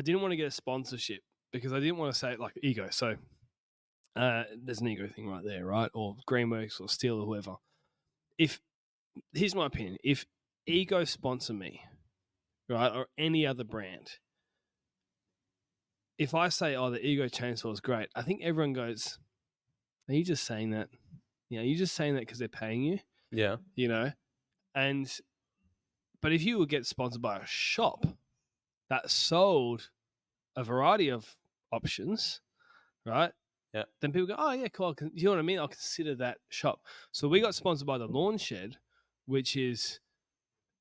didn't want to get a sponsorship because I didn't want to say it like ego. So there's an ego thing right there, right? Or Greenworks or Steel or whoever. Here's my opinion. If ego sponsor me, right, or any other brand, if I say, oh, the ego chainsaw is great, I think everyone goes, are you just saying that? You're just saying that because they're paying you. Yeah. But if you would get sponsored by a shop that sold a variety of options, right? Yeah. Then people go, oh, yeah, cool. You know what I mean? I'll consider that shop. So we got sponsored by the Lawn Shed, which is,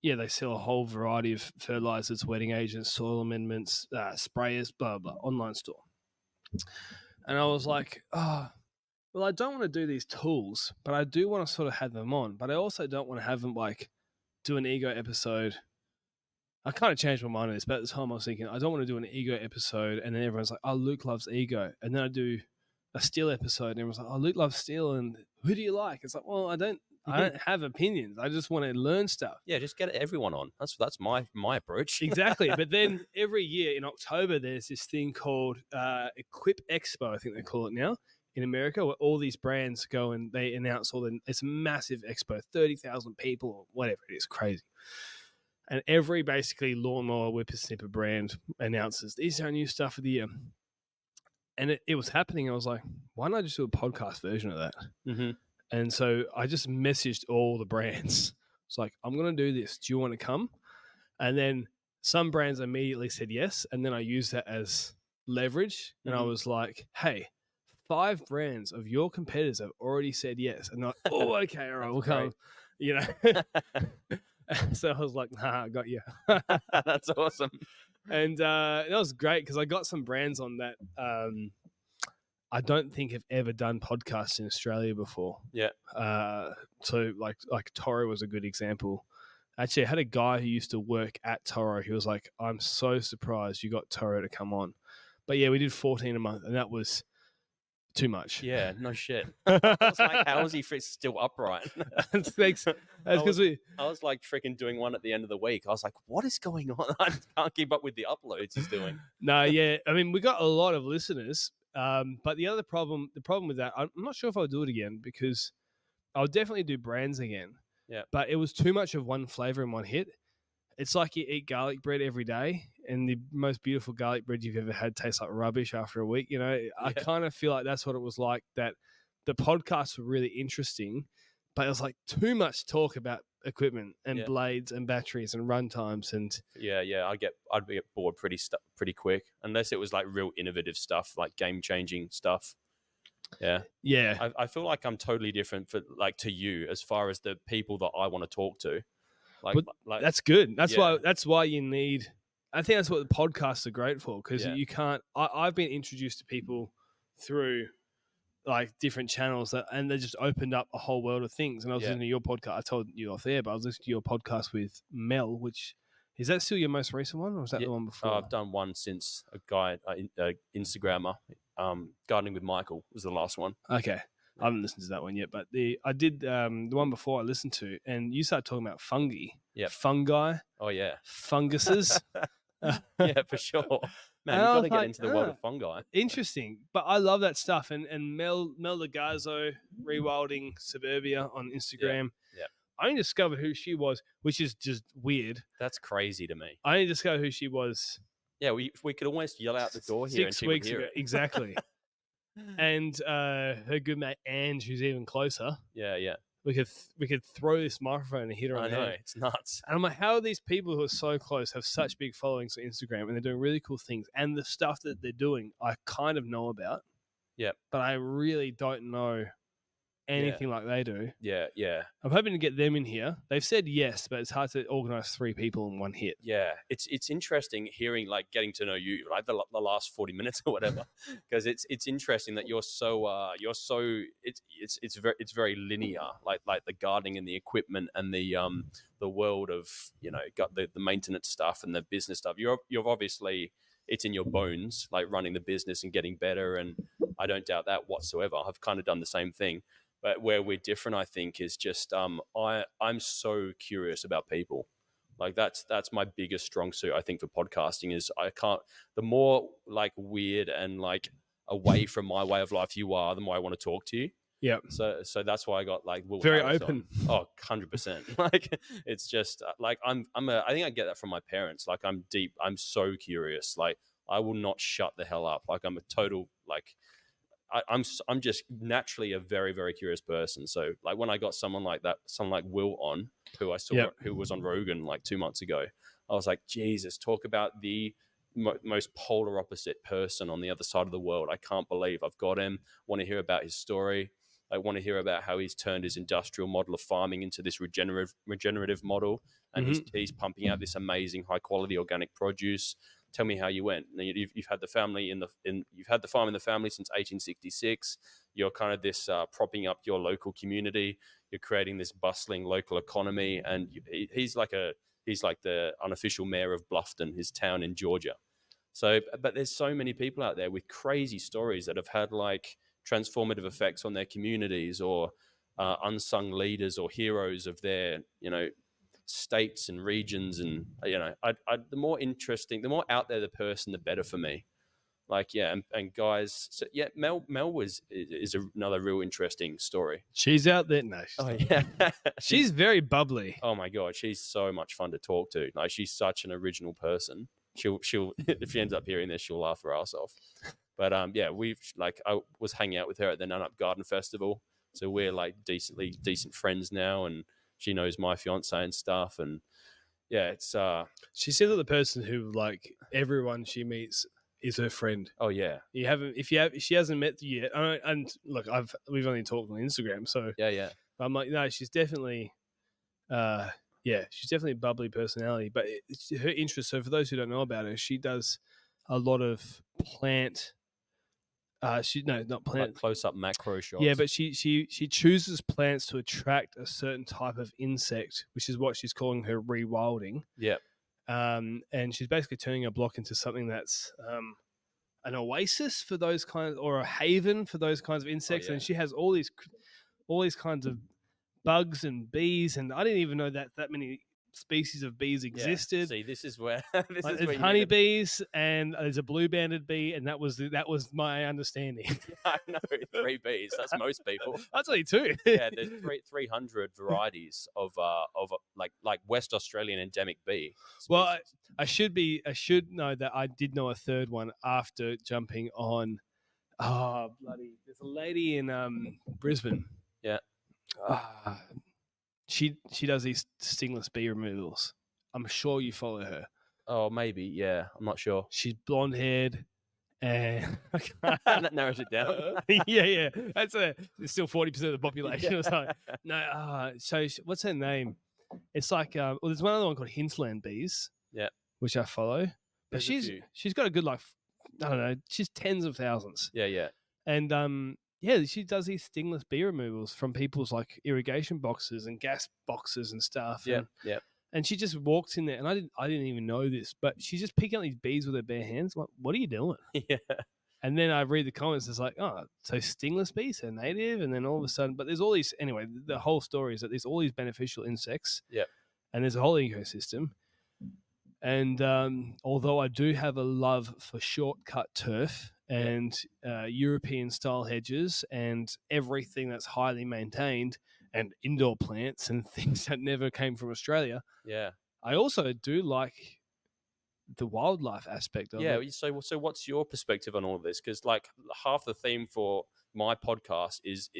they sell a whole variety of fertilizers, wetting agents, soil amendments, sprayers, blah, blah, online store. And I was like, oh, well, I don't want to do these tools, but I do want to sort of have them on. But I also don't want to have them like do an ego episode. I kind of changed my mind on this, but at the time I was thinking, I don't want to do an ego episode. And then everyone's like, oh, Luke loves ego. And then I do a steel episode and everyone's like, oh, Luke loves steel. And who do you like? It's like, well, I don't have opinions. I just want to learn stuff. Yeah, just get everyone on. That's my approach. Exactly. But then every year in October, there's this thing called Equip Expo, I think they call it now, in America, where all these brands go and they announce it's a massive expo, 30,000 people or whatever it is, crazy. And every basically lawnmower whippersnipper brand announces, these are our new stuff of the year. and it was happening. I was like, why not just do a podcast version of that? Mm-hmm. And so I just messaged all the brands. It's like, I'm going to do this. Do you want to come? And then some brands immediately said yes. And then I used that as leverage. And I was like, hey, 5 brands of your competitors have already said yes. And they're like, oh, okay, all right, we'll come. You know? So I was like, nah, I got you. That's awesome. And that was great because I got some brands on that I don't think have ever done podcasts in Australia before. Yeah. So like Toro was a good example. Actually, I had a guy who used to work at Toro. He was like, I'm so surprised you got Toro to come on. But yeah, we did 14 a month, and that was too much. Yeah, no shit. I was like, how is he still upright? That's because I was like freaking doing one at the end of the week. I was like, what is going on? I can't keep up with the uploads he's doing. No, yeah. I mean, we got a lot of listeners. But the problem with that, I'm not sure if I'll do it again because I'll definitely do brands again. Yeah. But it was too much of one flavor in one hit. It's like you eat garlic bread every day, and the most beautiful garlic bread you've ever had tastes like rubbish after a week. You know, I kind of feel like that's what it was like. That the podcasts were really interesting, but it was like too much talk about equipment and blades and batteries and run times and I'd get bored pretty quick unless it was like real innovative stuff, like game changing stuff. I feel like I'm totally different to you as far as the people that I want to talk to. Like that's good. That's why you need. I think that's what the podcasts are great for because you can't. I've been introduced to people through like different channels and they just opened up a whole world of things. And I was listening to your podcast. I told you off there, but I was listening to your podcast with Mel, which is that still your most recent one, or was that the one before? I've done one since a guy, Instagrammer, Gardening with Michael was the last one. Okay. I haven't listened to that one yet, but I did the one before I listened to, and you started talking about fungi. Yeah. Fungi. Oh, yeah. Funguses. Yeah, for sure. Man, you've got to get into the world of fungi. Interesting. But I love that stuff. And Mel Legazo, Rewilding Suburbia on Instagram. Yeah. I only discovered who she was, which is just weird. That's crazy to me. I only discovered who she was. Yeah, we could almost yell out the door here 6 weeks ago. Exactly. And her good mate Ange, who's even closer. Yeah. We could throw this microphone and hit her on the head. It's nuts. And I'm like, how are these people who are so close have such big followings on Instagram and they're doing really cool things? And the stuff that they're doing, I kind of know about. Yeah. But I really don't know anything like they do. Yeah. I'm hoping to get them in here. They've said yes, but it's hard to organize 3 people in one hit. Yeah, it's interesting hearing, like, getting to know you, like the last 40 minutes or whatever, because it's interesting that you're so it's very linear, like the gardening and the equipment and the world of got the maintenance stuff and the business stuff. You're obviously, it's in your bones, like running the business and getting better, and I don't doubt that whatsoever. I've kind of done the same thing. But where we're different, I think, is just I'm so curious about people. Like that's my biggest strong suit, I think, for podcasting is the more like weird and like away from my way of life you are, the more I want to talk to you. Yeah. So that's why I got like Will very Harris open. On. Oh, 100%. Like it's just like I think I get that from my parents. Like I'm so curious. Like I will not shut the hell up. Like I'm a total like. I'm just naturally a very, very curious person. So like when I got someone like Will on, who I saw, who was on Rogan like 2 months ago, I was like, Jesus, talk about the most polar opposite person on the other side of the world. I can't believe I've got him. Want to hear about his story. I want to hear about how he's turned his industrial model of farming into this regenerative model, and he's pumping out this amazing high quality organic produce. Tell me how you went. You've had the family you've had the farm in the family since 1866. You're kind of this propping up your local community. You're creating this bustling local economy, and he's like the unofficial mayor of Bluffton, his town in Georgia. So, but there's so many people out there with crazy stories that have had like transformative effects on their communities, or unsung leaders or heroes of their states and regions. And the more interesting, the more out there the person, the better for me. Like and guys, so Mel is another real interesting story. She's out there. No, she's very bubbly. Oh my god, she's so much fun to talk to. Like she's such an original person. She'll if she ends up hearing this, she'll laugh her ass off. But yeah, I was hanging out with her at the Nun Up Garden Festival, so we're like decent friends now, and she knows my fiance and stuff, and yeah, it's She seems like the person who like everyone she meets is her friend. oh yeah, She hasn't met you yet. And look, we've only talked on Instagram, so yeah. I'm like, no, she's definitely, she's definitely a bubbly personality. But her interest. So for those who don't know about her, she does a lot of plant. Not Like plant. close up macro shots. Yeah, but she chooses plants to attract a certain type of insect, which is what she's calling her rewilding. Yeah. And she's basically turning a block into something that's an oasis for those kinds, or a haven for those kinds of insects. yeah. And she has all these kinds of bugs and bees, and I didn't even know that many species of bees existed. See, this is where There's honeybees, and there's a blue-banded bee, and that was my understanding. I know 3 bees. That's most people. That's only 2. Yeah, there's 300 varieties of like West Australian endemic bee. Species. Well, I should know that I did know a third one after jumping on. Oh bloody! There's a lady in Brisbane. Yeah. She does these stingless bee removals. I'm sure you follow her. Oh, maybe. Yeah, I'm not sure. She's blonde haired, and that narrows it down. yeah. It's still 40% of the population or something. No, what's her name? It's like there's one other one called Hinterland Bees. Yeah, which I follow. But There's she's got a good I don't know. She's tens of thousands. Yeah. And she does these stingless bee removals from people's like irrigation boxes and gas boxes and stuff. Yeah. And she just walks in there, and I didn't even know this, but she's just picking up these bees with her bare hands. I'm like, what are you doing? Yeah. And then I read the comments. It's like, oh, so stingless bees are native, and then all of a sudden, but there's all these. Anyway, the whole story is that there's all these beneficial insects. Yeah. And there's a whole ecosystem. And although I do have a love for shortcut turf and European style hedges and everything that's highly maintained and indoor plants and things that never came from Australia, I also do like the wildlife aspect of it. Yeah. So what's your perspective on all of this? Because like half the theme for my podcast is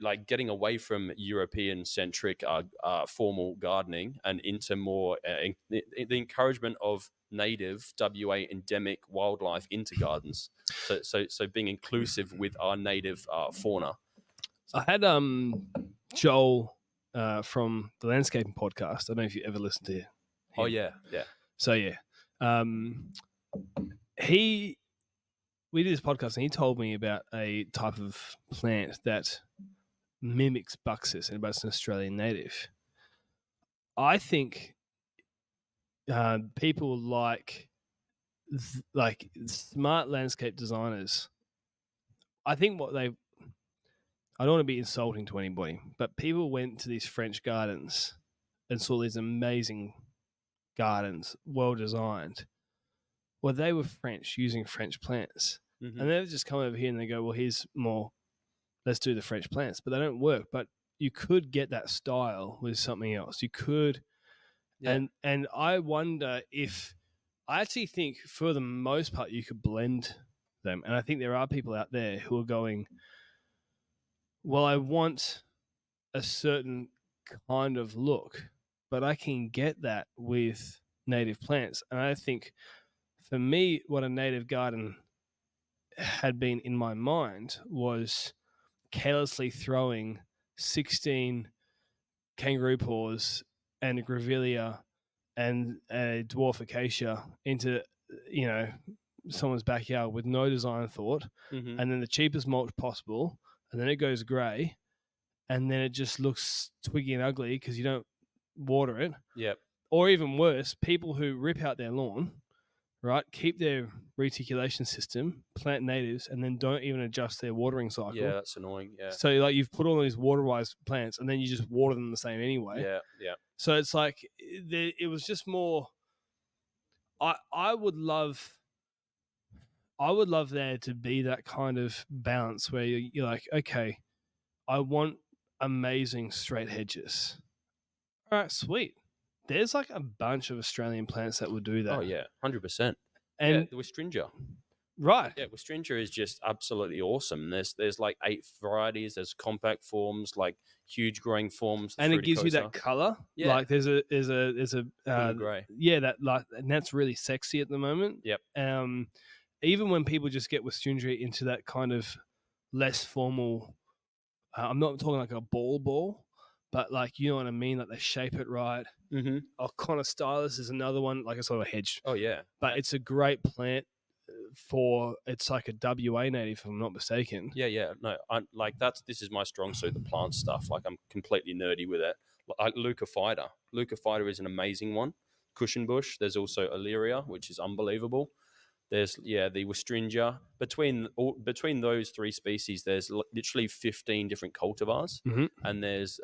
like getting away from European centric formal gardening and into more the encouragement of native WA endemic wildlife into gardens. So being inclusive with our native fauna. I had Joel from the Landscaping Podcast. I don't know if you ever listened to him. Oh yeah. So yeah, we did this podcast and he told me about a type of plant that mimics buxus, but it's an Australian native. I think people like smart landscape designers. I think I don't want to be insulting to anybody, but people went to these French gardens and saw these amazing gardens, well designed. Well, they were French, using French plants. Mm-hmm. And they've just come over here and they go, well, here's more, let's do the French plants. But they don't work. But you could get that style with something else. You could. Yeah. And I wonder if, I actually think for the most part, you could blend them. And I think there are people out there who are going, well, I want a certain kind of look, but I can get that with native plants. And I think for me, what a native garden had been in my mind was carelessly throwing 16 kangaroo paws and a grevillea and a dwarf acacia into, someone's backyard with no design thought, and then the cheapest mulch possible, and then it goes grey, and then it just looks twiggy and ugly because you don't water it. Yep. Or even worse, people who rip out their lawn, right, keep their reticulation system, plant natives, and then don't even adjust their watering cycle. Yeah, that's annoying. Yeah. So like you've put all these water-wise plants, and then you just water them the same anyway. Yeah. So it's like it was just more. I would love there to be that kind of balance where you're like, okay, I want amazing straight hedges. All right, sweet. There's like a bunch of Australian plants that would do that. Oh yeah, 100%. And the Westringia. Right. Yeah, Westringia is just absolutely awesome. There's like 8 varieties. There's compact forms, like huge growing forms, the And it gives you fruticosa. that color. Yeah. Like there's a Blue grey. yeah, that like, and that's really sexy at the moment. Yep. Even when people just get Westringia into that kind of less formal, I'm not talking like a ball, but like, you know what I mean? Like they shape it right. Mm-hmm. O'Connor Stylus is another one, like a sort of hedge, Oh yeah, but it's a great plant for, it's like a WA native, if I'm not mistaken. yeah. No, this is my strong suit, the plant stuff. Like I'm completely nerdy with it. Like Leucophyta. Leucophyta is an amazing one. Cushion bush. There's also Illyria, which is unbelievable. There's the Westringia. Between those 3 species, there's literally 15 different cultivars, Mm-hmm. and there's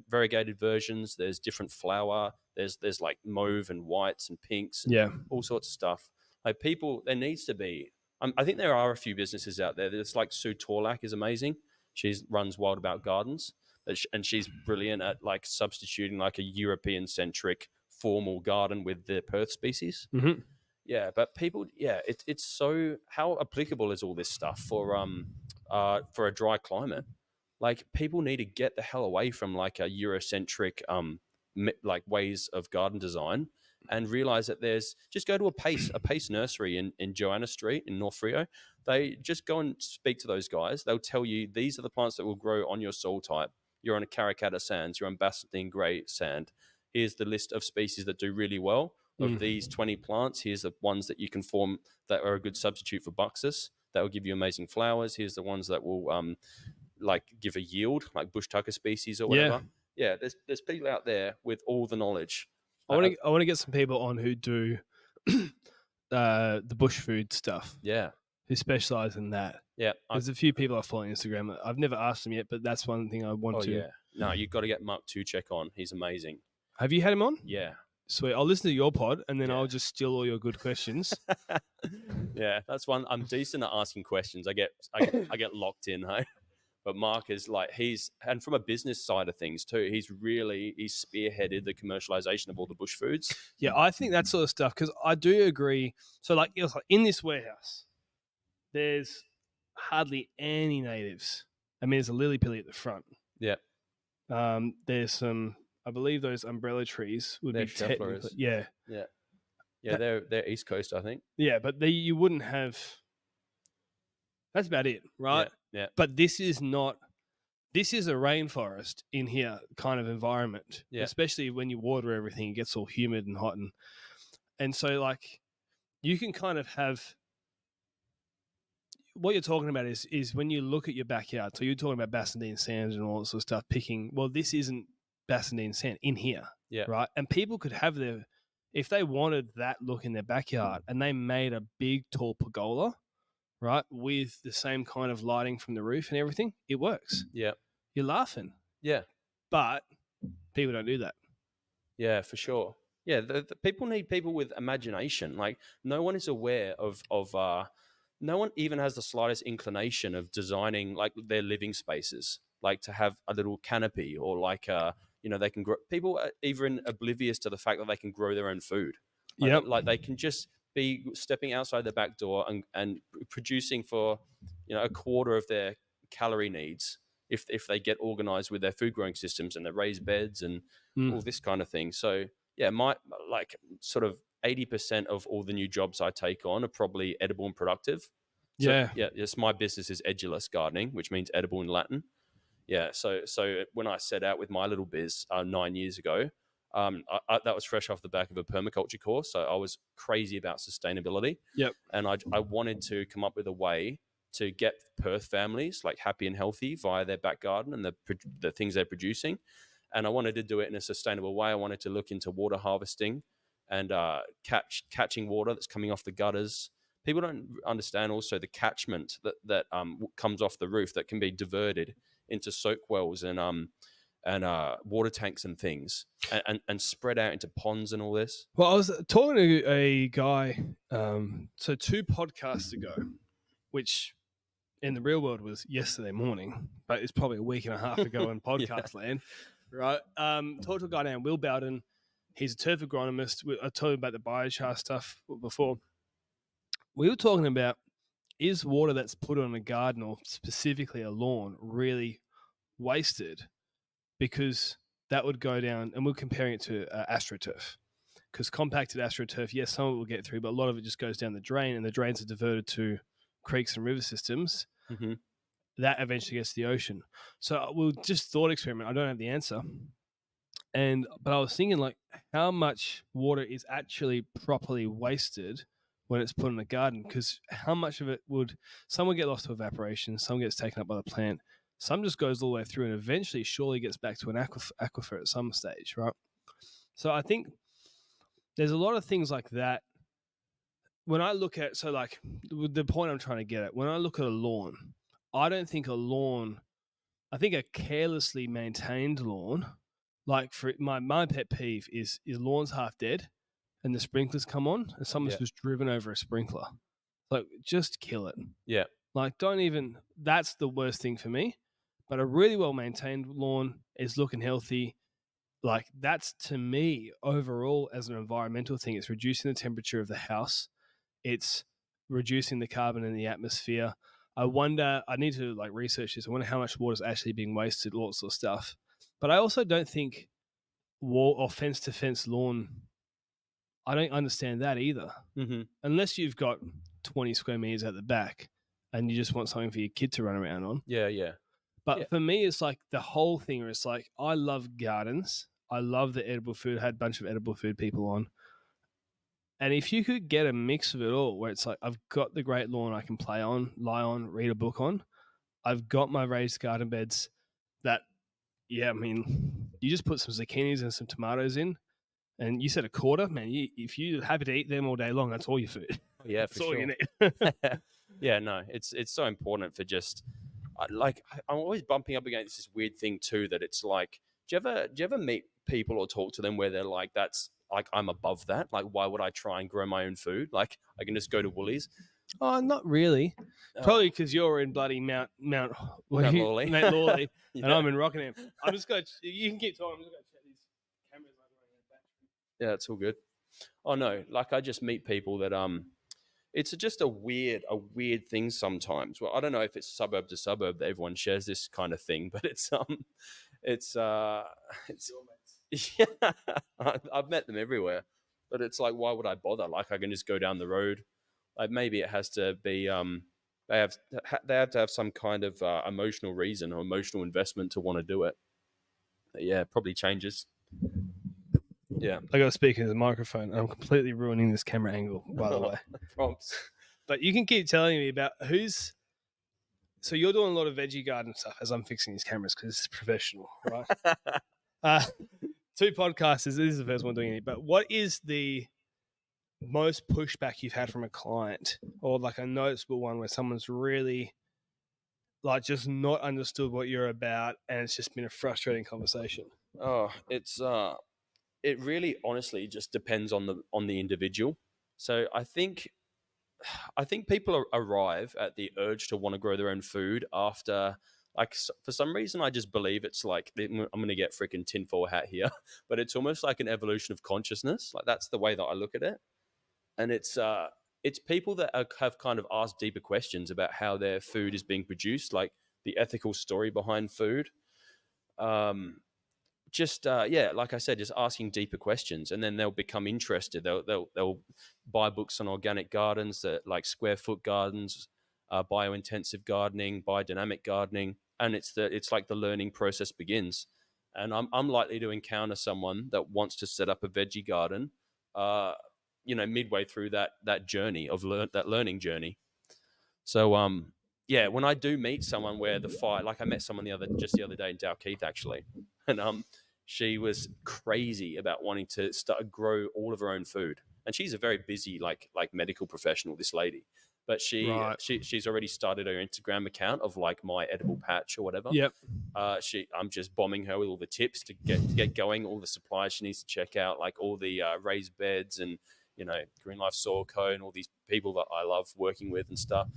variegated versions. There's different flower. There's like mauve and whites and pinks and Yeah. all sorts of stuff. Like people, there needs to be. I think there are a few businesses out there. There's like Sue Torlak is amazing. She runs Wild About Gardens, and she's brilliant at like substituting like a European centric formal garden with the Perth species. Mm-hmm. Yeah, but people, it's so, how applicable is all this stuff for a dry climate? Like people need to get the hell away from like a Eurocentric like ways of garden design, and realize that there's, just go to a pace nursery in Joanna Street in North Frio. They just go and speak to those guys. They'll tell you these are the plants that will grow on your soil type. You're on a Caracatta sands, you're on Bassendean grey sand. Here's the list of species that do really well. Of these 20 plants, here's the ones that you can form that are a good substitute for Buxus, that will give you amazing flowers. Here's the ones that will like give a yield, like bush tucker species or whatever. Yeah, there's people out there with all the knowledge. I want to get some people on who do the bush food stuff. Yeah, who specialize in that. Yeah, there's a few people I follow on Instagram. I've never asked them yet, but that's one thing I want to. Yeah, no, you've got to get Mark Tuchek on. He's amazing. Have you had him on? Yeah. Sweet. I'll listen to your pod and then I'll just steal all your good questions. Yeah, that's one. I'm decent at asking questions. I get locked in, hey. But Mark is like, and from a business side of things too, he's spearheaded the commercialization of all the bush foods. Yeah, I think that sort of stuff, because I do agree. So like in this warehouse, there's hardly any natives. I mean, there's a lily pilly at the front. Yeah. There's some, I believe those umbrella trees would be technically, yeah. They're East Coast, I think. Yeah, but you wouldn't have. That's about it, right? Yeah. But this is not. This is a rainforest in here kind of environment, especially when you water everything, it gets all humid and hot, and so like you can kind of have. What you're talking about is when you look at your backyard. So you're talking about Bassendean sands and all that sort of stuff. Picking, well, this isn't Bassendean sand in here, right? And people could have if they wanted that look in their backyard, and they made a big tall pergola, right, with the same kind of lighting from the roof and everything, it works. Yeah, you're laughing. Yeah, but people don't do that. Yeah, for sure. Yeah, the people need people with imagination. Like no one is aware of no one even has the slightest inclination of designing like their living spaces, like to have a little canopy or like they can grow. People are even oblivious to the fact that they can grow their own food. Like they can just be stepping outside their back door and producing for a quarter of their calorie needs if they get organized with their food growing systems and their raised beds and all this kind of thing. So yeah, my like sort of 80% of all the new jobs I take on are probably edible and productive. So, yes, my business is edulous gardening, which means edible in Latin. Yeah, so when I set out with my little biz 9 years ago, that was fresh off the back of a permaculture course. So I was crazy about sustainability. Yep. And I wanted to come up with a way to get Perth families like happy and healthy via their back garden and the things they're producing. And I wanted to do it in a sustainable way. I wanted to look into water harvesting and catching water that's coming off the gutters. People don't understand also the catchment that comes off the roof that can be diverted into soak wells and water tanks and things and spread out into ponds and all this. Well, I was talking to a guy, so 2 podcasts ago, which in the real world was yesterday morning, but it's probably a week and a half ago in podcast land, right? Talked to a guy named Will Bowden. He's a turf agronomist. I told you about the biochar stuff before. We were talking about is water that's put on a garden or specifically a lawn really wasted? Because that would go down, and we're comparing it to AstroTurf. Because compacted AstroTurf, yes, some of it will get through, but a lot of it just goes down the drain, and the drains are diverted to creeks and river systems. Mm-hmm. That eventually gets to the ocean. So we'll just thought experiment. I don't have the answer. But I was thinking, like, how much water is actually properly wasted when it's put in a garden? Because how much of it would, some would get lost to evaporation, some gets taken up by the plant, some just goes all the way through, and eventually surely gets back to an aquifer at some stage, right? So I think there's a lot of things like that. When I look at, so like the point I'm trying to get at, when I look at a lawn, I don't think a lawn, I think a carelessly maintained lawn, like for my pet peeve is lawns half dead and the sprinklers come on and someone's Yeah. just driven over a sprinkler. Like, just kill it. Yeah. Like, don't even, that's the worst thing for me. But a really well maintained lawn is looking healthy. Like, that's, to me, overall, as an environmental thing, it's reducing the temperature of the house. It's reducing the carbon in the atmosphere. I wonder, I need to like research this. I wonder how much water is actually being wasted, all sorts of stuff. But I also don't think wall or fence to fence lawn, I don't understand that either. Mm-hmm. Unless you've got 20 square meters at the back and you just want something for your kid to run around on. Yeah, yeah. But Yeah. for me, it's like the whole thing where it's like, I love gardens. I love the edible food. I had a bunch of edible food people on. And if you could get a mix of it all, where it's like, I've got the great lawn I can play on, lie on, read a book on. I've got my raised garden beds that, yeah, I mean, you just put some zucchinis and some tomatoes in, and you said a quarter, man. If you're happy to eat them all day long, that's all your food. Yeah, That's for all sure. you need. Yeah, no, it's so important for just I'm always bumping up against this weird thing too that it's like, do you ever meet people or talk to them where they're like, that's like, I'm above that. Like, why would I try and grow my own food? Like, I can just go to Woolies. Oh, not really. Probably because you're in bloody Mount Mount Lawley. Mount Lawley, Yeah. and I'm in Rockingham. I'm just going. You can keep talking. I'm just going to check these cameras. Yeah, it's all good. Oh no, like I just meet people that it's just a weird thing sometimes. Well, I don't know if it's suburb to suburb that everyone shares this kind of thing, but it's it's yeah, I've met them everywhere, but it's like, why would I bother? Like, I can just go down the road. Like, maybe it has to be they have to have some kind of emotional reason or emotional investment to want to do it. But yeah, it probably changes. Yeah. I got to speak into the microphone. And I'm completely ruining this camera angle, by the way. Prompts. But you can keep telling me about who's. So you're doing a lot of veggie garden stuff as I'm fixing these cameras because it's professional, right? Two podcasters. This is the first one doing it. But what is the most pushback you've had from a client, or like a noticeable one where someone's really like just not understood what you're about, and it's just been a frustrating conversation? Oh, it's it really honestly just depends on the individual. So I think people arrive at the urge to want to grow their own food after, like, for some reason I just believe it's like, I'm going to get freaking tinfoil hat here, but it's almost like an evolution of consciousness. Like, that's the way that I look at it, and it's people that have kind of asked deeper questions about how their food is being produced, like the ethical story behind food. Yeah, like I said, just asking deeper questions, and then they'll become interested. They'll buy books on organic gardens, that like square foot gardens, biointensive gardening, biodynamic gardening, and it's like the learning process begins. And I'm likely to encounter someone that wants to set up a veggie garden, midway through that journey of that learning journey. So yeah, when I do meet someone where the fire, like I met someone the other day in Dalkeith actually, and she was crazy about wanting to grow all of her own food, and she's a very busy like medical professional, this lady, but she's already started her Instagram account of like My Edible Patch or whatever. Yep. I'm just bombing her with all the tips to get going, all the supplies she needs to check out, like all the raised beds and Green Life Soil Co. and all these people that I love working with and stuff.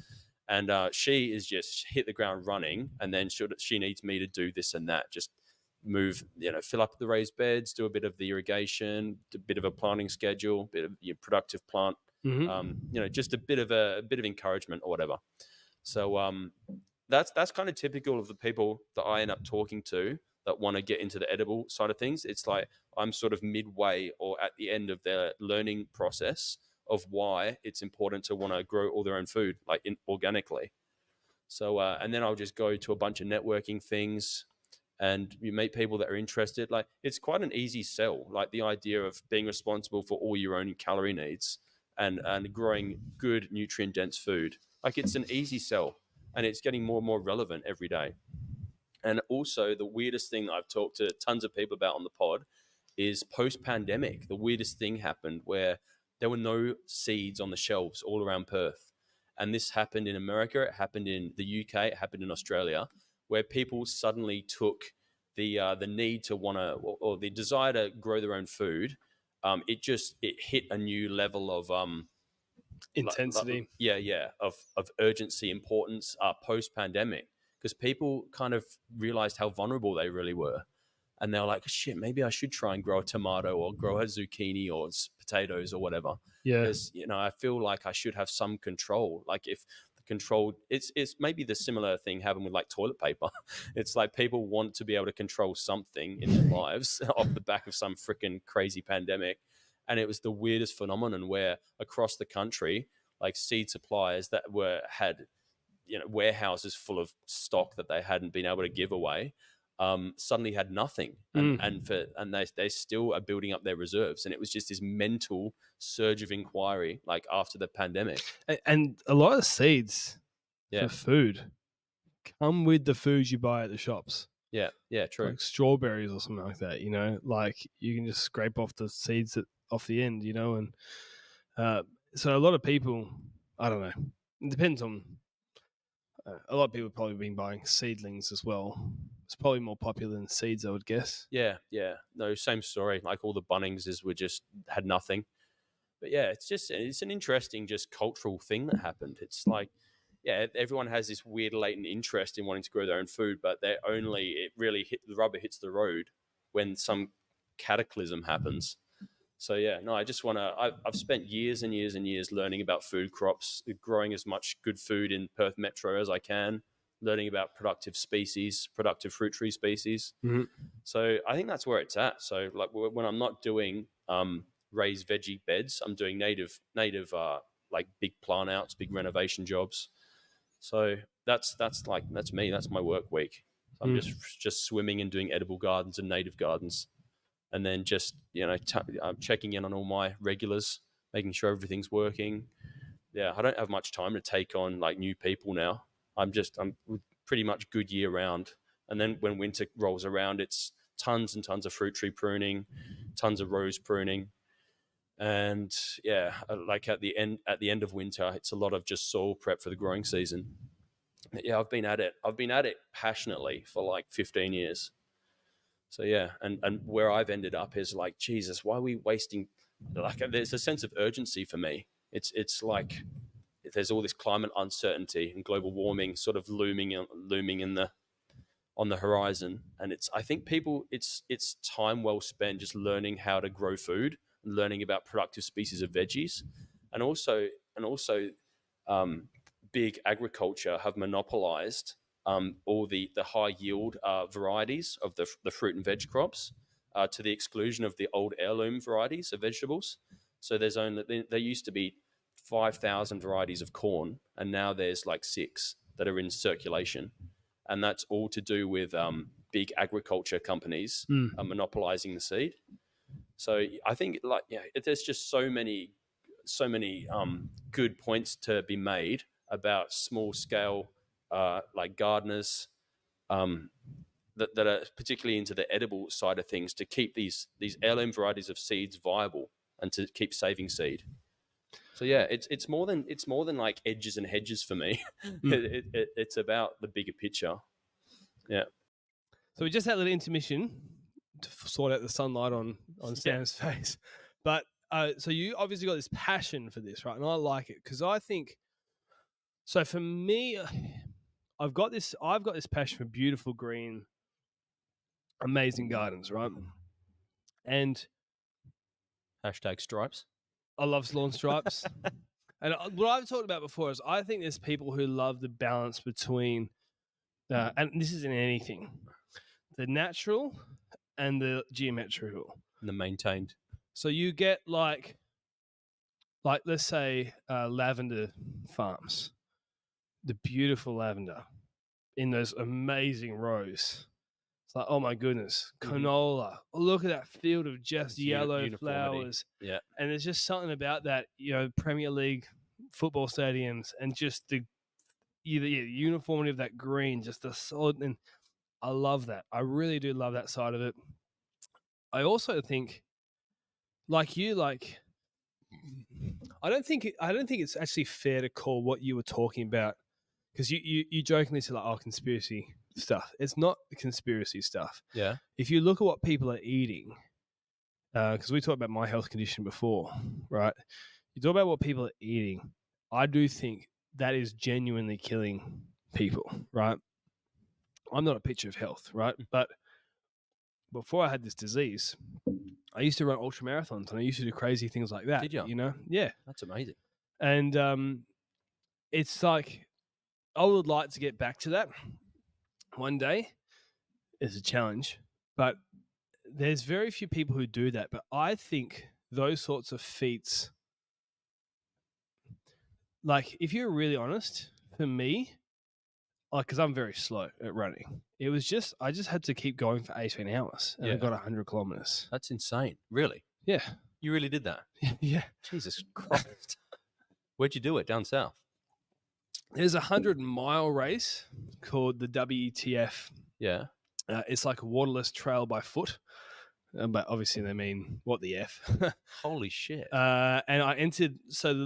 And she is just hit the ground running, and then she needs me to do this and that, just move, fill up the raised beds, do a bit of the irrigation, a bit of a planting schedule, bit of your productive plant Just a bit of encouragement or whatever. So that's kind of typical of the people that I end up talking to that want to get into the edible side of things. It's like I'm sort of midway or at the end of their learning process of why it's important to want to grow all their own food, like organically. So, and then I'll just go to a bunch of networking things and you meet people that are interested. Like, it's quite an easy sell. Like, the idea of being responsible for all your own calorie needs and growing good nutrient dense food. Like, it's an easy sell and it's getting more and more relevant every day. And also, the weirdest thing that I've talked to tons of people about on the pod is post pandemic. The weirdest thing happened where there were no seeds on the shelves all around Perth. And this happened in America, it happened in the UK, it happened in Australia, where people suddenly took the need to want to or the desire to grow their own food. It hit a new level of Intensity. of urgency, importance post pandemic, because people kind of realized how vulnerable they really were, and they're like, shit, maybe I should try and grow a tomato or grow a zucchini or potatoes or whatever, Yeah. because I feel like I should have some control. Like, if the control, it's maybe the similar thing happened with like toilet paper. It's like people want to be able to control something in their lives off the back of some freaking crazy pandemic. And it was the weirdest phenomenon where across the country, like seed suppliers that had warehouses full of stock that they hadn't been able to give away, suddenly had nothing, and they still are building up their reserves. And it was just this mental surge of inquiry, like after the pandemic. And a lot of seeds Yeah, for food come with the foods you buy at the shops. yeah, true. Like strawberries or something like that, like you can just scrape off the seeds off the end, and so a lot of people, I don't know, it depends on, a lot of people have probably been buying seedlings as well. It's probably more popular than seeds, I would guess. Yeah, no, same story. Like, all the Bunningses were just had nothing. But yeah, it's an interesting just cultural thing that happened. It's like, yeah, everyone has this weird latent interest in wanting to grow their own food, but it really the rubber hits the road when some cataclysm happens. So yeah, no, I just want to. I've spent years and years and years learning about food crops, growing as much good food in Perth Metro as I can, learning about productive species, productive fruit tree species. Mm-hmm. So I think that's where it's at. So like when I'm not doing raised veggie beds, I'm doing native like big plant outs, big renovation jobs. So that's me. That's my work week. I'm just swimming and doing edible gardens and native gardens, and then just I'm checking in on all my regulars, making sure everything's working. Yeah, I don't have much time to take on like new people now. I'm pretty much good year round. And then when winter rolls around, it's tons and tons of fruit tree pruning, tons of rose pruning, and yeah, like at the end of winter, it's a lot of just soil prep for the growing season. Yeah, I've been at it passionately for like 15 years. So yeah, and where I've ended up is like, Jesus, why are we wasting? Like, there's a sense of urgency for me. It's like there's all this climate uncertainty and global warming sort of looming in the on the horizon, and I think it's time well spent just learning how to grow food, learning about productive species of veggies, and also big agriculture have monopolized all the high yield varieties of the fruit and veg crops, to the exclusion of the old heirloom varieties of vegetables. So there used to be 5,000 varieties of corn, and now there's like 6 that are in circulation, and that's all to do with big agriculture companies monopolizing the seed. So I think there's just so many good points to be made about small scale like gardeners that are particularly into the edible side of things, to keep these heirloom varieties of seeds viable and to keep saving seed. So yeah, it's more than like edges and hedges for me. It's about the bigger picture. Yeah. So we just had a little intermission to sort out the sunlight on Sam's face, but so you obviously got this passion for this, right? And I like it because I think, so for me, I've got this passion for beautiful green, amazing gardens, right? And Hashtag stripes. I love lawn stripes. And what I've talked about before is I think there's people who love the balance between, and this isn't anything, the natural and the geometrical. And the maintained. So you get like let's say lavender farms, the beautiful lavender in those amazing rows. It's like, oh my goodness, canola. Oh, look at that field of just yellow flowers. Yeah. And there's just something about that, Premier League football stadiums and just the uniformity of that green, just the solid. And I love that. I really do love that side of it. I also think, like you, I don't think it's actually fair to call what you were talking about, because you jokingly said like, conspiracy stuff. It's not conspiracy stuff. Yeah. If you look at what people are eating, because we talked about my health condition before, right? You talk about what people are eating. I do think that is genuinely killing people, right? I'm not a picture of health, right? But before I had this disease, I used to run ultra marathons and I used to do crazy things like that. Did you? Yeah. That's amazing. And it's like, I would like to get back to that one day. It's a challenge, but there's very few people who do that. But I think those sorts of feats, like if you're really honest, for me, because I'm very slow at running, it was just, I just had to keep going for 18 hours and I got 100 kilometers. That's insane. Really? Yeah. You really did that? Yeah. Jesus Christ. Where'd you do it? Down south? There's a 100-mile race called the WTF. Yeah. It's like a waterless trail by foot. But obviously they mean what the F. Holy shit. And I entered, so the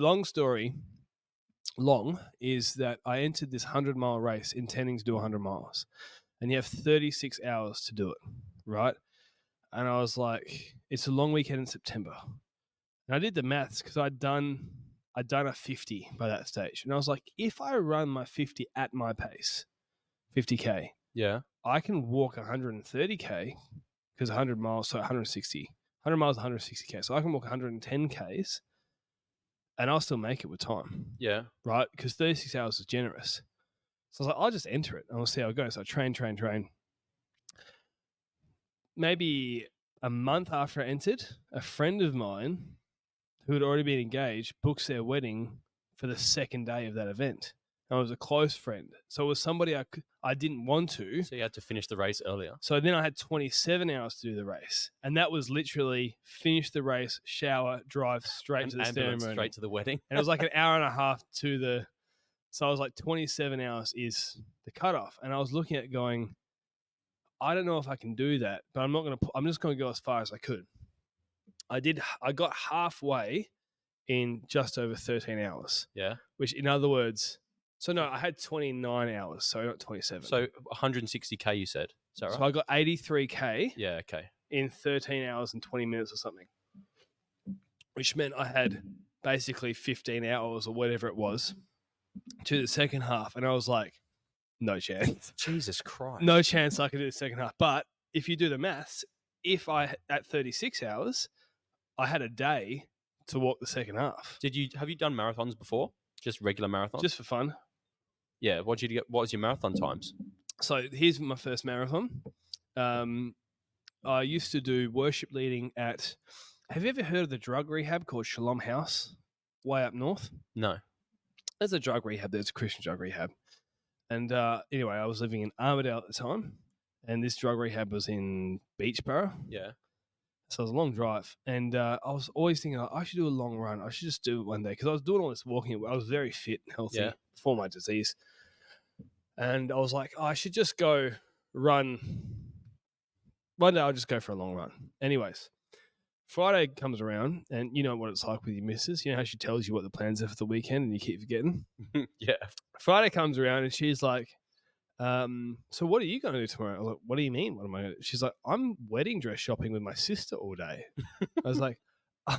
long is that I entered this 100-mile race intending to do 100 miles. And you have 36 hours to do it, right? And I was like, it's a long weekend in September. And I did the maths because I'd done a 50 by that stage. And I was like, if I run my 50 at my pace, 50K, yeah, I can walk 130K because 100 miles, so 160. 100 miles, 160K. So I can walk 110Ks and I'll still make it with time. Yeah. Right? Because 36 hours is generous. So I was like, I'll just enter it and we'll see how it goes. So I train. Maybe a month after I entered, a friend of mine who had already been engaged books their wedding for the second day of that event. And it was a close friend. So it was somebody I didn't want to. So you had to finish the race earlier. So then I had 27 hours to do the race. And that was literally finish the race, shower, drive straight to the ceremony. Straight to the wedding. And it was like an hour and a half to the... So I was like, 27 hours is the cutoff. And I was looking at it going, I don't know if I can do that, but I'm just going to go as far as I could. I got halfway in just over 13 hours. Yeah. Which in other words, so no, I had 29 hours, so not 27. So 160K you said. Is that right? So I got 83K. Yeah, okay. In 13 hours and 20 minutes or something. Which meant I had basically 15 hours or whatever it was to the second half. And I was like, no chance. Jesus Christ. No chance I could do the second half. But if you do the maths, if I, at 36 hours, I had a day to walk the second half. Have you done marathons before? Just regular marathons? Just for fun. Yeah. What was your marathon times? So here's my first marathon. I used to do worship leading at, have you ever heard of the drug rehab called Shalom House way up north? No. There's a drug rehab. There's a Christian drug rehab. And anyway, I was living in Armidale at the time, and this drug rehab was in Beachborough. Yeah. So it was a long drive. And I was always thinking, I should do a long run. I should just do it one day. Because I was doing all this walking. I was very fit and healthy before my disease. And I was like, I should just go run. One day I'll just go for a long run. Anyways, Friday comes around, and you know what it's like with your missus. You know how she tells you what the plans are for the weekend and you keep forgetting? Yeah. Friday comes around and she's like, so what are you going to do tomorrow? I was like, what do you mean? What am I going to do? She's like, I'm wedding dress shopping with my sister all day. I was like,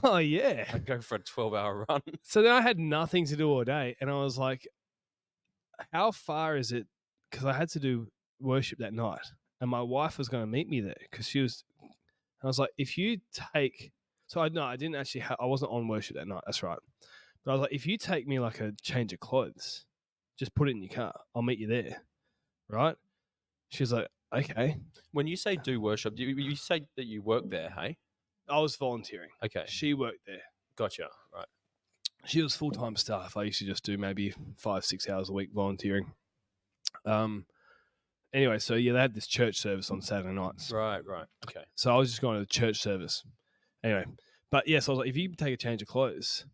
oh, yeah. I'd go for a 12-hour run. So then I had nothing to do all day. And I was like, how far is it? Because I had to do worship that night. And my wife was going to meet me there because I was like, if you take, So I didn't actually. I wasn't on worship that night. That's right. But I was like, if you take me like a change of clothes, just put it in your car. I'll meet you there, right? She's like, okay. When you say do worship, you say that you work there, hey? I was volunteering. Okay. She worked there. Gotcha. Right. She was full-time staff. I used to just do maybe 5-6 hours a week volunteering. Anyway, so yeah, they had this church service on Saturday nights. Right. Okay. So I was just going to the church service. Anyway, but yes, I was like, if you take a change of clothes,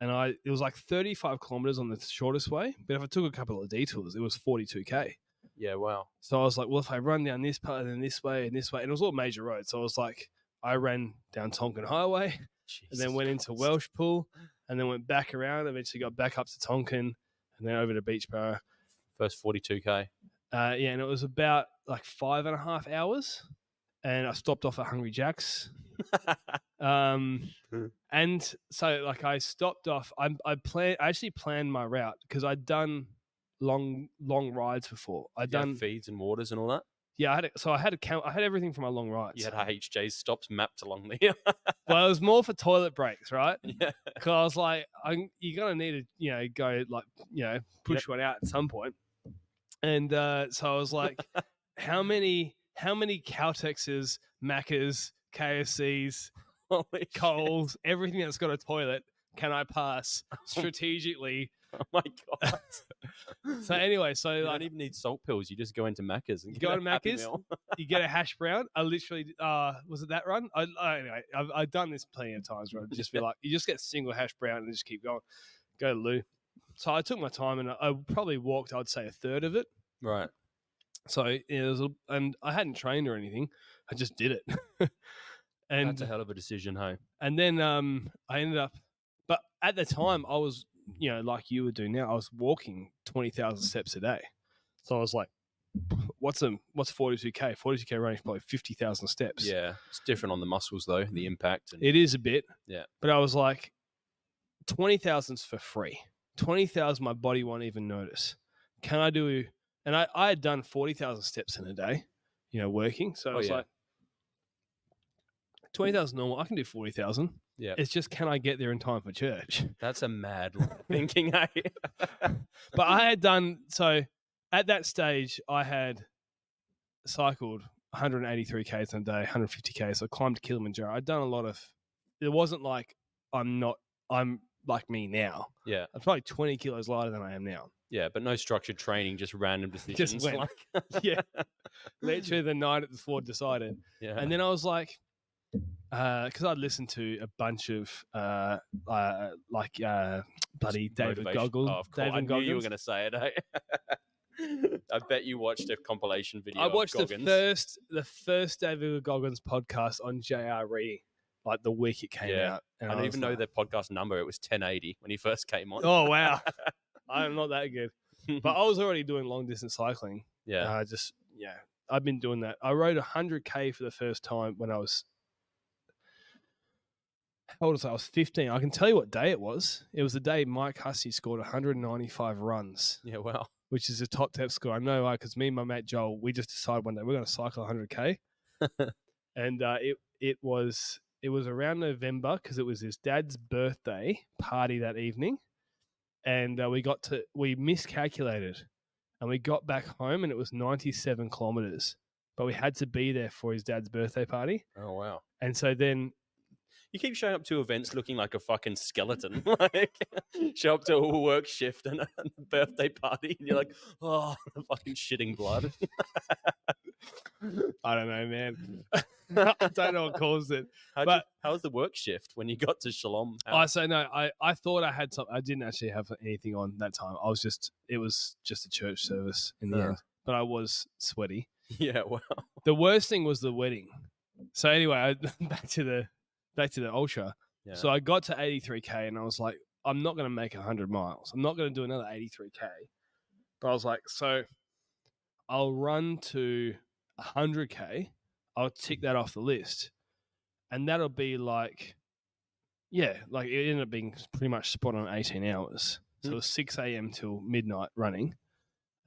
and it was like 35 kilometers on the shortest way, but if I took a couple of detours, it was 42k. Yeah, wow. So I was like, well, if I run down this part and then this way, and it was all major roads. So I was like, I ran down Tonkin Highway, and then went into Welshpool, and then went back around, eventually got back up to Tonkin, and then over to Beachborough. First 42k. Yeah, and it was about like 5.5 hours, and I stopped off at Hungry Jack's. And so like I stopped off. I actually planned my route because I'd done long rides before. I'd done feeds and waters and all that. Yeah, I had everything for my long rides. You had HJ's stops mapped along there. Well, it was more for toilet breaks, right? Yeah. Because I was like, you're gonna need to, go like, push one out at some point. And so I was like, how many Caltexes, Maccas, KFCs, Coles, everything that's got a toilet can I pass strategically? Oh my god! So anyway, You don't even need salt pills. You just go into Macca's and go to Macca's. You get a hash brown. I literally was it that run? Anyway, I've done this plenty of times where I'd just be like, you just get a single hash brown and just keep going. Go to Lou. So I took my time and I probably walked, I'd say, a third of it. Right. So and I hadn't trained or anything. I just did it. And that's a hell of a decision, hey. And then I ended up, but at the time I was, like you would do now, I was walking 20,000 steps a day. So I was like, what's 42k? 42k running is probably 50,000 steps. Yeah, it's different on the muscles though, the impact. It is a bit. Yeah. But I was like, 20,000's for free. 20,000 my body won't even notice. Can I do? And I had done 40,000 steps in a day, working. So I was like, 20,000 normal. I can do 40,000. Yeah. It's just, can I get there in time for church? That's a mad thinking, eh? But I had done, so at that stage, I had cycled 183 Ks in a day, 150 Ks. So I climbed Kilimanjaro. I'd done a lot of, it wasn't like I'm like me now. Yeah. I'm probably 20 kilos lighter than I am now. Yeah, but no structured training, just random decisions. Just went. Yeah. Literally the night at the Ford decided. Yeah. And then I was like, because I'd listened to a bunch of bloody David Goggins. Oh, of course. I knew you were going to say it. Eh? I bet you watched a compilation video. I watched of the first David Goggins podcast on JRE, like the week it came out. And I even know their podcast number. It was 1080 when he first came on. Oh wow, I'm not that good, but I was already doing long distance cycling. Yeah, I've been doing that. I rode 100k for the first time when I was. How old was I? I was 15. I can tell you what day it was. It was the day Mike Hussey scored 195 runs. Yeah, wow. Which is a top score. I know because me and my mate Joel, we just decided one day we're going to cycle 100k. And it was around November because it was his dad's birthday party that evening. And we miscalculated and we got back home and it was 97 kilometers. But we had to be there for his dad's birthday party. Oh, wow. And so then... You keep showing up to events looking like a fucking skeleton. Like, show up to a work shift and a birthday party, and you're like, oh, I'm fucking shitting blood. I don't know, man. I don't know what caused it. How was the work shift when you got to Shalom? I thought I had something. I didn't actually have anything on that time. It was just a church service in the end, but I was sweaty. Yeah, wow. The worst thing was the wedding. So anyway, back to the ultra. Yeah. So I got to 83k and I was like, I'm not going to make 100 miles. I'm not going to do another 83k. But I was like, so I'll run to 100k. I'll tick that off the list. And that'll be like it ended up being pretty much spot on 18 hours. So it was 6 a.m. till midnight running.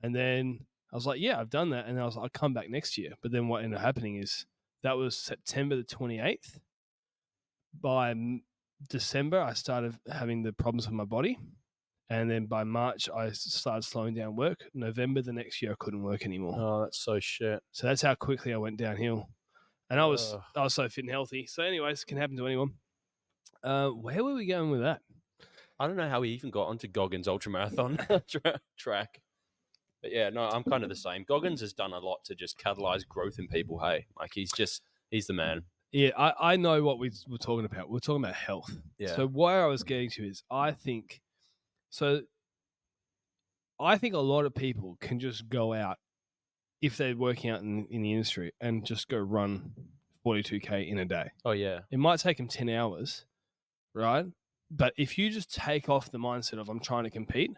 And then I was like, yeah, I've done that. And I was like, I'll come back next year. But then what ended up happening is that was September the 28th. by December, I started having the problems with my body. And then by March, I started slowing down work. November the next year, I couldn't work anymore. Oh, that's so shit. So that's how quickly I went downhill. And I was so fit and healthy. So anyways, it can happen to anyone. Where were we going with that? I don't know how we even got onto Goggins ultramarathon track. But yeah, no, I'm kind of the same. Goggins has done a lot to just catalyze growth in people, hey? Like, he's the man. Yeah, I know what we were talking about. We're talking about health. Yeah. So where I was getting to is I think a lot of people can just go out if they're working out in the industry and just go run 42K in a day. Oh, yeah. It might take them 10 hours, right? But if you just take off the mindset of I'm trying to compete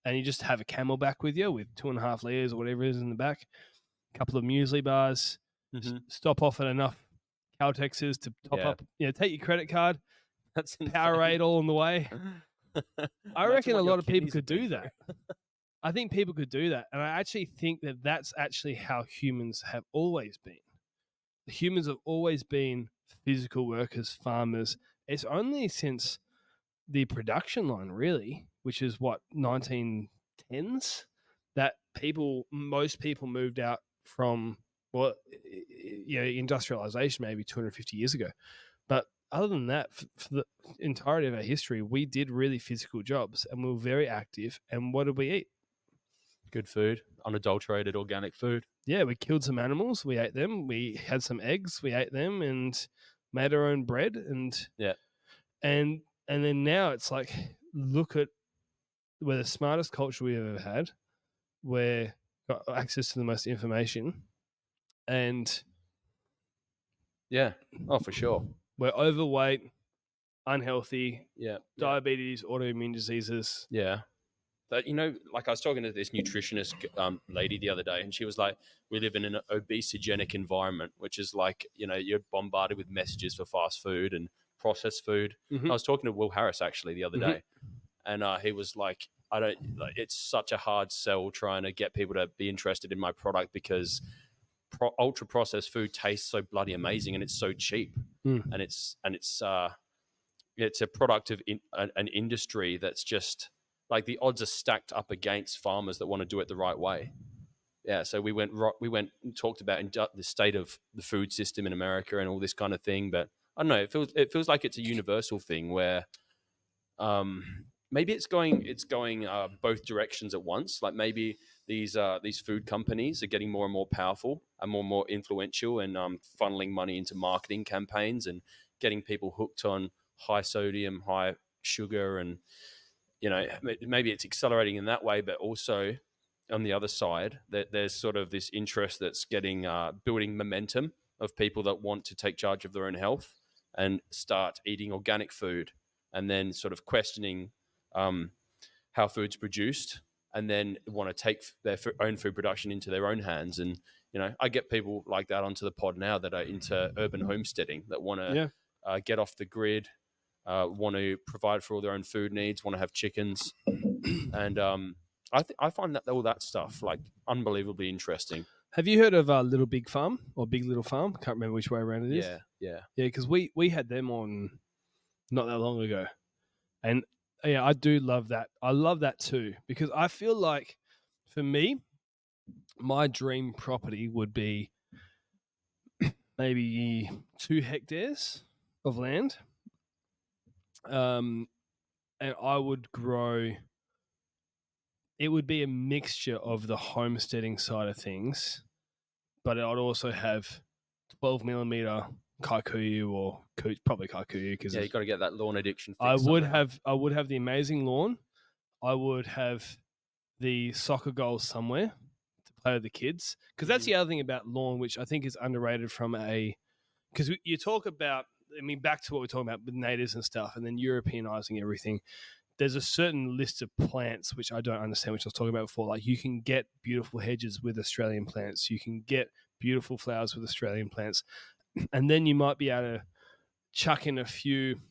and you just have a Camelback with you with 2.5 liters or whatever it is in the back, a couple of muesli bars, stop off at enough Caltexes to top up, take your credit card, that's Powerade all on the way. I reckon a lot of people could do that. I think people could do that. And I actually think that that's actually how humans have always been. Humans have always been physical workers, farmers. It's only since the production line, really, which is 1910s, that most people moved out from, industrialization maybe 250 years ago. But other than that, for the entirety of our history, we did really physical jobs and we were very active. And what did we eat? Good food, unadulterated organic food. Yeah, we killed some animals. We ate them. We had some eggs. We ate them and made our own bread. And then now it's like, look at we're the smartest culture we've ever had. We're got access to the most information. And yeah, for sure. We're overweight, unhealthy, diabetes, yeah. autoimmune diseases. Yeah. But, like I was talking to this nutritionist lady the other day, and she was like, we live in an obesogenic environment, which is like, you're bombarded with messages for fast food and processed food. Mm-hmm. I was talking to Will Harris, actually, the other day, and he was like, it's such a hard sell trying to get people to be interested in my product because ultra processed food tastes so bloody amazing and it's so cheap. And it's a product of an industry that's just like the odds are stacked up against farmers that want to do it the right way. Yeah, so we went and talked about the state of the food system in America and all this kind of thing. But I don't know, it feels like it's a universal thing where maybe it's going both directions at once. Like maybe these food companies are getting more and more powerful and more influential and funneling money into marketing campaigns and getting people hooked on high sodium, high sugar, and maybe it's accelerating in that way, but also on the other side, that there's sort of this interest that's getting building momentum of people that want to take charge of their own health and start eating organic food, and then sort of questioning how food's produced, and then want to take their own food production into their own hands. And I get people like that onto the pod now that are into urban homesteading, that want to get off the grid. Want to provide for all their own food needs, want to have chickens, and I find that all that stuff like unbelievably interesting. Have you heard of Little Big Farm or Big Little Farm? Can't remember which way around it is. Yeah. Because we had them on not that long ago, and I do love that. I love that too because I feel like for me, my dream property would be maybe 2 hectares of land. And I would grow. It would be a mixture of the homesteading side of things, but I'd also have 12 millimeter kikuyu or probably kikuyu because you got to get that lawn addiction. I would have the amazing lawn. I would have the soccer goals somewhere to play with the kids because that's the other thing about lawn, which I think is underrated because you talk about. I mean, back to what we're talking about with natives and stuff, and then Europeanizing everything. There's a certain list of plants which I don't understand, which I was talking about before. Like you can get beautiful hedges with Australian plants. You can get beautiful flowers with Australian plants. And then you might be able to chuck in a few,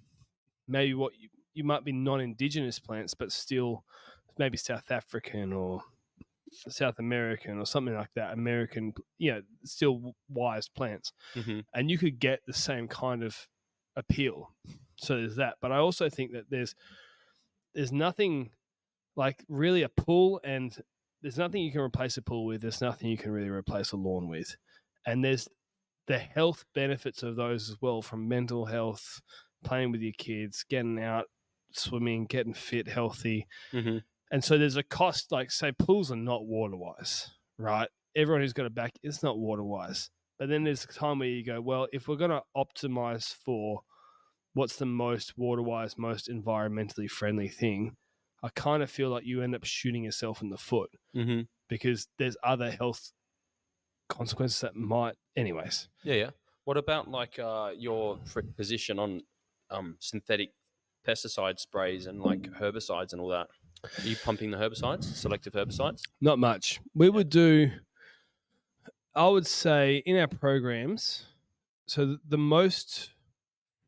maybe what you might be non-indigenous plants, but still maybe South African or South American or something like that. American, still wise plants. Mm-hmm. And you could get the same kind of appeal. So there's that. But I also think that there's nothing like really a pool, and there's nothing you can replace a pool with. There's nothing you can really replace a lawn with. And there's the health benefits of those as well, from mental health, playing with your kids, getting out, swimming, getting fit, healthy. Mm-hmm. And so there's a cost, like say pools are not water wise, right? Everyone who's got a back, it's not water wise. But then there's a time where you go, well, if we're going to optimize for what's the most water wise, most environmentally friendly thing, I kind of feel like you end up shooting yourself in the foot Mm-hmm. because there's other health consequences that might, anyways. Yeah. What about like your position on synthetic pesticide sprays and like herbicides and all that? Are you pumping the herbicides, selective herbicides? Not much. We would do, I would say, in our programs, so the most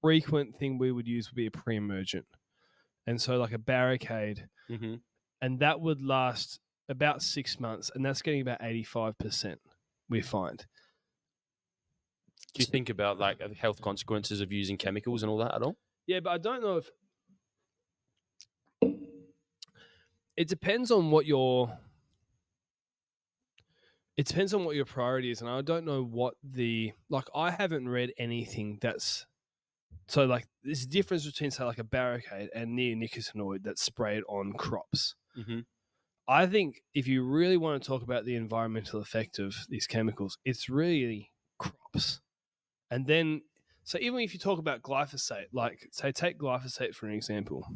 frequent thing we would use would be a pre-emergent. And so like a barricade, Mm-hmm. and that would last about 6 months, and that's getting about 85%, we find. Do you think about like the health consequences of using chemicals and all that at all? Yeah, but I don't know if it depends on what your priority is, and I don't know what I haven't read anything that's so like there's a difference between say like a barricade and neonicotinoid that's sprayed on crops. Mm-hmm. I think if you really want to talk about the environmental effect of these chemicals, it's really crops. And then, so even if you talk about glyphosate, like say take glyphosate for an example,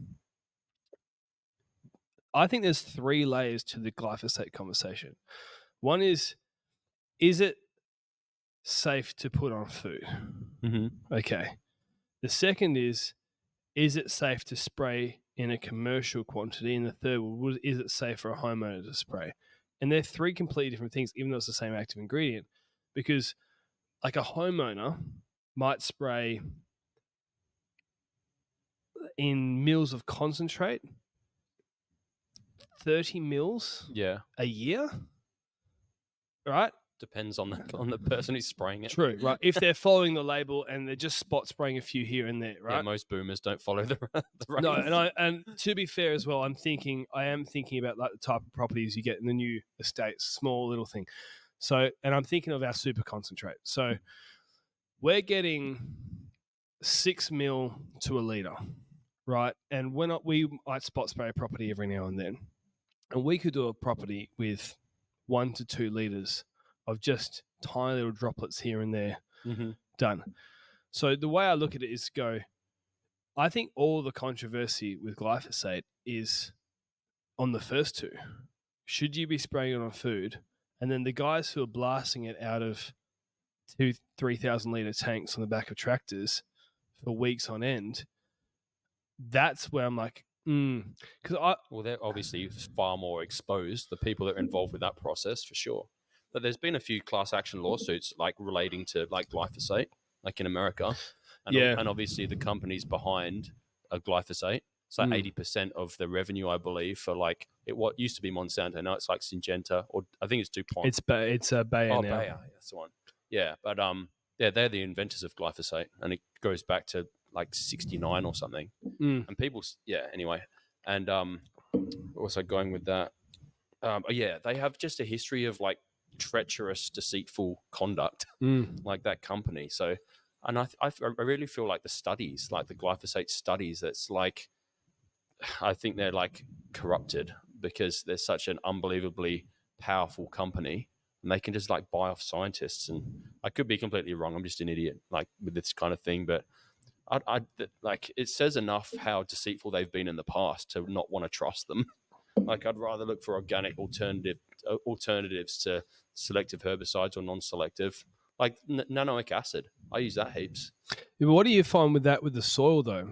I think there's 3 layers to the glyphosate conversation. One is it safe to put on food? Mm-hmm. Okay. The second is it safe to spray in a commercial quantity? And the third, is it safe for a homeowner to spray? And they're 3 completely different things, even though it's the same active ingredient. Because like a homeowner might spray in mils of concentrate, 30 mils a year, right? Depends on the person who's spraying it. True, right? If they're following the label and they're just spot spraying a few here and there, right? Yeah, most boomers don't follow the right. No, and to be fair as well, I am thinking about like the type of properties you get in the new estates, small little thing. So, and I'm thinking of our super concentrate. So, we're getting 6 mil to a liter, right? And we might spot spray a property every now and then, and we could do a property with 1 to 2 liters of just tiny little droplets here and there, done. So the way I look at it is I think all the controversy with glyphosate is on the first 2. Should you be spraying it on food? And then the guys who are blasting it out of 2,000-3,000 liter tanks on the back of tractors for weeks on end, that's where I'm like, because they're obviously far more exposed, the people that are involved with that process, for sure. But there's been a few class action lawsuits like relating to like glyphosate, like in America, and obviously the companies behind glyphosate. It's like 80% of the revenue, I believe, for like what used to be Monsanto. Now it's like Syngenta, or I think it's DuPont. It's Bayer now. Bayer, that's the one. Yeah, but they're the inventors of glyphosate, and it goes back to like 69 or something. And people, anyway. And what was I going with that? They have just a history of like treacherous, deceitful conduct, like that company. So, and I really feel like the studies, like the glyphosate studies, that's like, I think they're like corrupted because they're such an unbelievably powerful company, and they can just like buy off scientists. And I could be completely wrong. I'm just an idiot, like with this kind of thing, but I like it says enough how deceitful they've been in the past to not want to trust them. Like I'd rather look for organic alternatives to selective herbicides or non-selective, like nanoic acid. I use that heaps. Yeah, but what do you find with that with the soil though?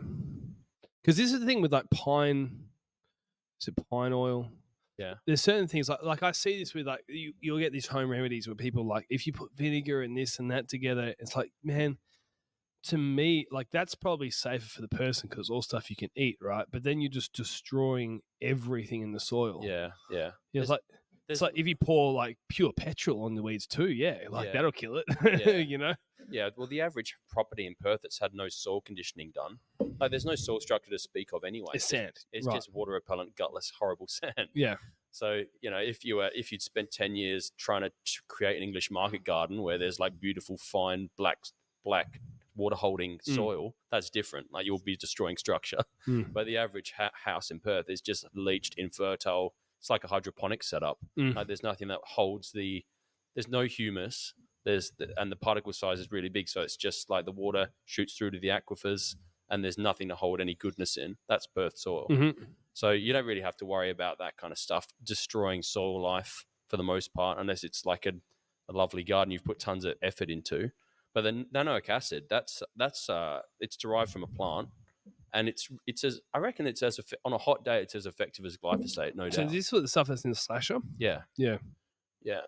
Because this is the thing with like pine. Is it pine oil? Yeah. There's certain things like I see this with like you'll get these home remedies where people like if you put vinegar and this and that together, it's like, man, to me, like that's probably safer for the person because all stuff you can eat, right? But then you're just destroying everything in the soil. Yeah. It's like if you pour like pure petrol on the weeds too, that'll kill it. Yeah. You know. Yeah, well, the average property in Perth that's had no soil conditioning done, like there's no soil structure to speak of anyway. It's sand. It's Right. just water repellent, gutless, horrible sand. Yeah. So if you'd spent 10 years trying to create an English market garden where there's like beautiful fine black water holding soil, that's different. Like you'll be destroying structure. But the average house in Perth is just leached, infertile. It's like a hydroponic setup. Like there's nothing that holds there's no humus. And the particle size is really big, so it's just like the water shoots through to the aquifers, and there's nothing to hold any goodness in. That's Perth soil. So you don't really have to worry about that kind of stuff destroying soil life for the most part, unless it's like a lovely garden you've put tons of effort into. But the nanoic acid, it's derived from a plant, and I reckon it's on a hot day it's as effective as glyphosate, no doubt. So is this what the stuff that's in the slasher? Yeah. Yeah. Yeah.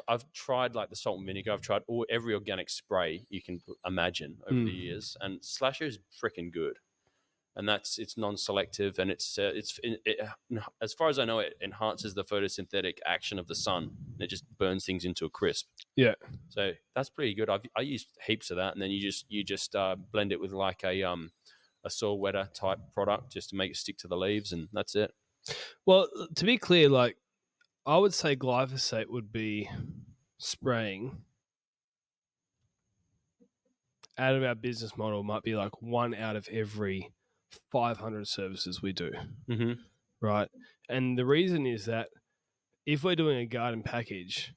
I've tried like the salt and vinegar. I've tried every organic spray you can imagine over the years, and Slasher is freaking good. And it's non-selective, and it as far as I know, it enhances the photosynthetic action of the sun, and it just burns things into a crisp. Yeah. So that's pretty good. I use heaps of that, and then you just blend it with like a soil wetter type product just to make it stick to the leaves, and that's it. Well, to be clear, like I would say glyphosate would be spraying out of our business model might be like 1 out of every 500 services we do. Right. And the reason is that if we're doing a garden package,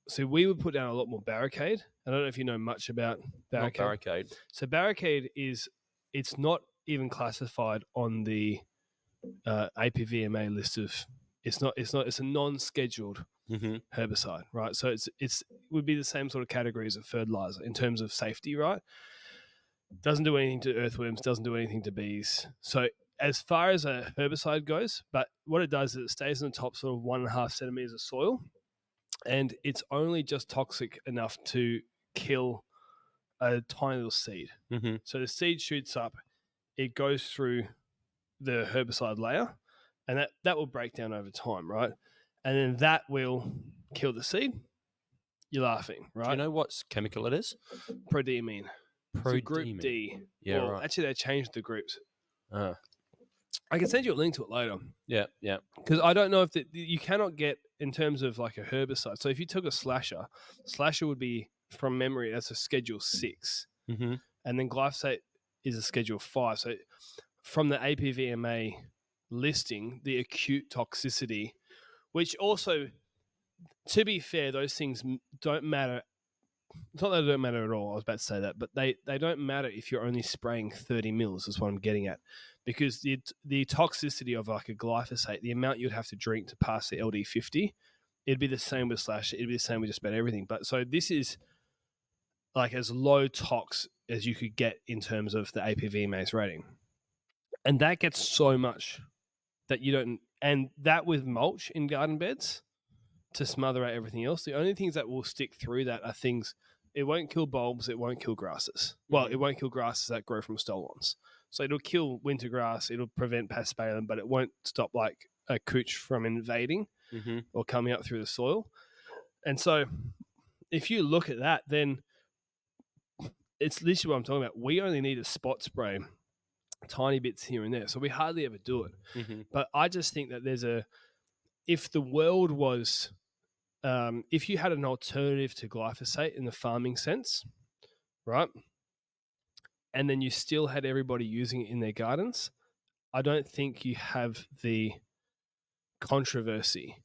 so we would put down a lot more barricade. I don't know if you know much about barricade. Not barricade. So barricade it's not even classified on the APVMA list of it's a non-scheduled herbicide, right? So it would be the same sort of categories of fertilizer in terms of safety, right? Doesn't do anything to earthworms, doesn't do anything to bees. So as far as a herbicide goes, but what it does is it stays in the top sort of 1.5 centimeters of soil, and it's only just toxic enough to kill a tiny little seed. So the seed shoots up, it goes through the herbicide layer, and that will break down over time, right? And then that will kill the seed. You're laughing, right? Do you know what chemical it is? Prodiamine. So group D. Yeah, well, right. Actually, they changed the groups. I can send you a link to it later. Yeah. Because I don't know if you cannot get in terms of like a herbicide. So if you took a slasher would be from memory that's a Schedule 6, and then glyphosate is a Schedule 5. So from the APVMA listing, the acute toxicity, which also, to be fair, those things don't matter. It's not that they don't matter at all. I was about to say that, but they don't matter if you're only spraying 30 mils, is what I'm getting at. Because the toxicity of like a glyphosate, the amount you'd have to drink to pass the LD50, it'd be the same with Slash. It'd be the same with just about everything. But so this is like as low tox as you could get in terms of the APVMA's rating. And that gets so much that you don't, and that with mulch in garden beds to smother out everything else, the only things that will stick through that are things, it won't kill bulbs, it won't kill grasses. Well, it won't kill grasses that grow from stolons. So it'll kill winter grass, it'll prevent paspalum, but it won't stop like a cooch from invading or coming up through the soil. And so if you look at that, then it's literally what I'm talking about. We only need a spot spray, tiny bits here and there. So we hardly ever do it. But I just think that if the world was, if you had an alternative to glyphosate in the farming sense, right? And then you still had everybody using it in their gardens, I don't think you have the controversy,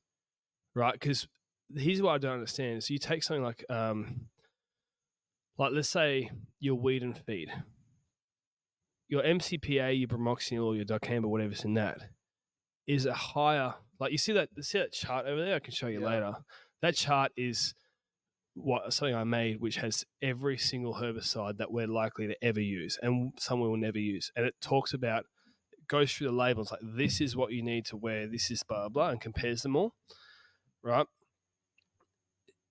right? Because here's what I don't understand. So you take something like let's say your weed and feed, your MCPA, your bromoxynil, your dicamba, whatever's in that, is a higher. Like you see that chart over there. I can show you later. That chart is something I made, which has every single herbicide that we're likely to ever use, and some we will never use. And it talks about, goes through the labels like this is what you need to wear, this is blah blah, and compares them all. Right.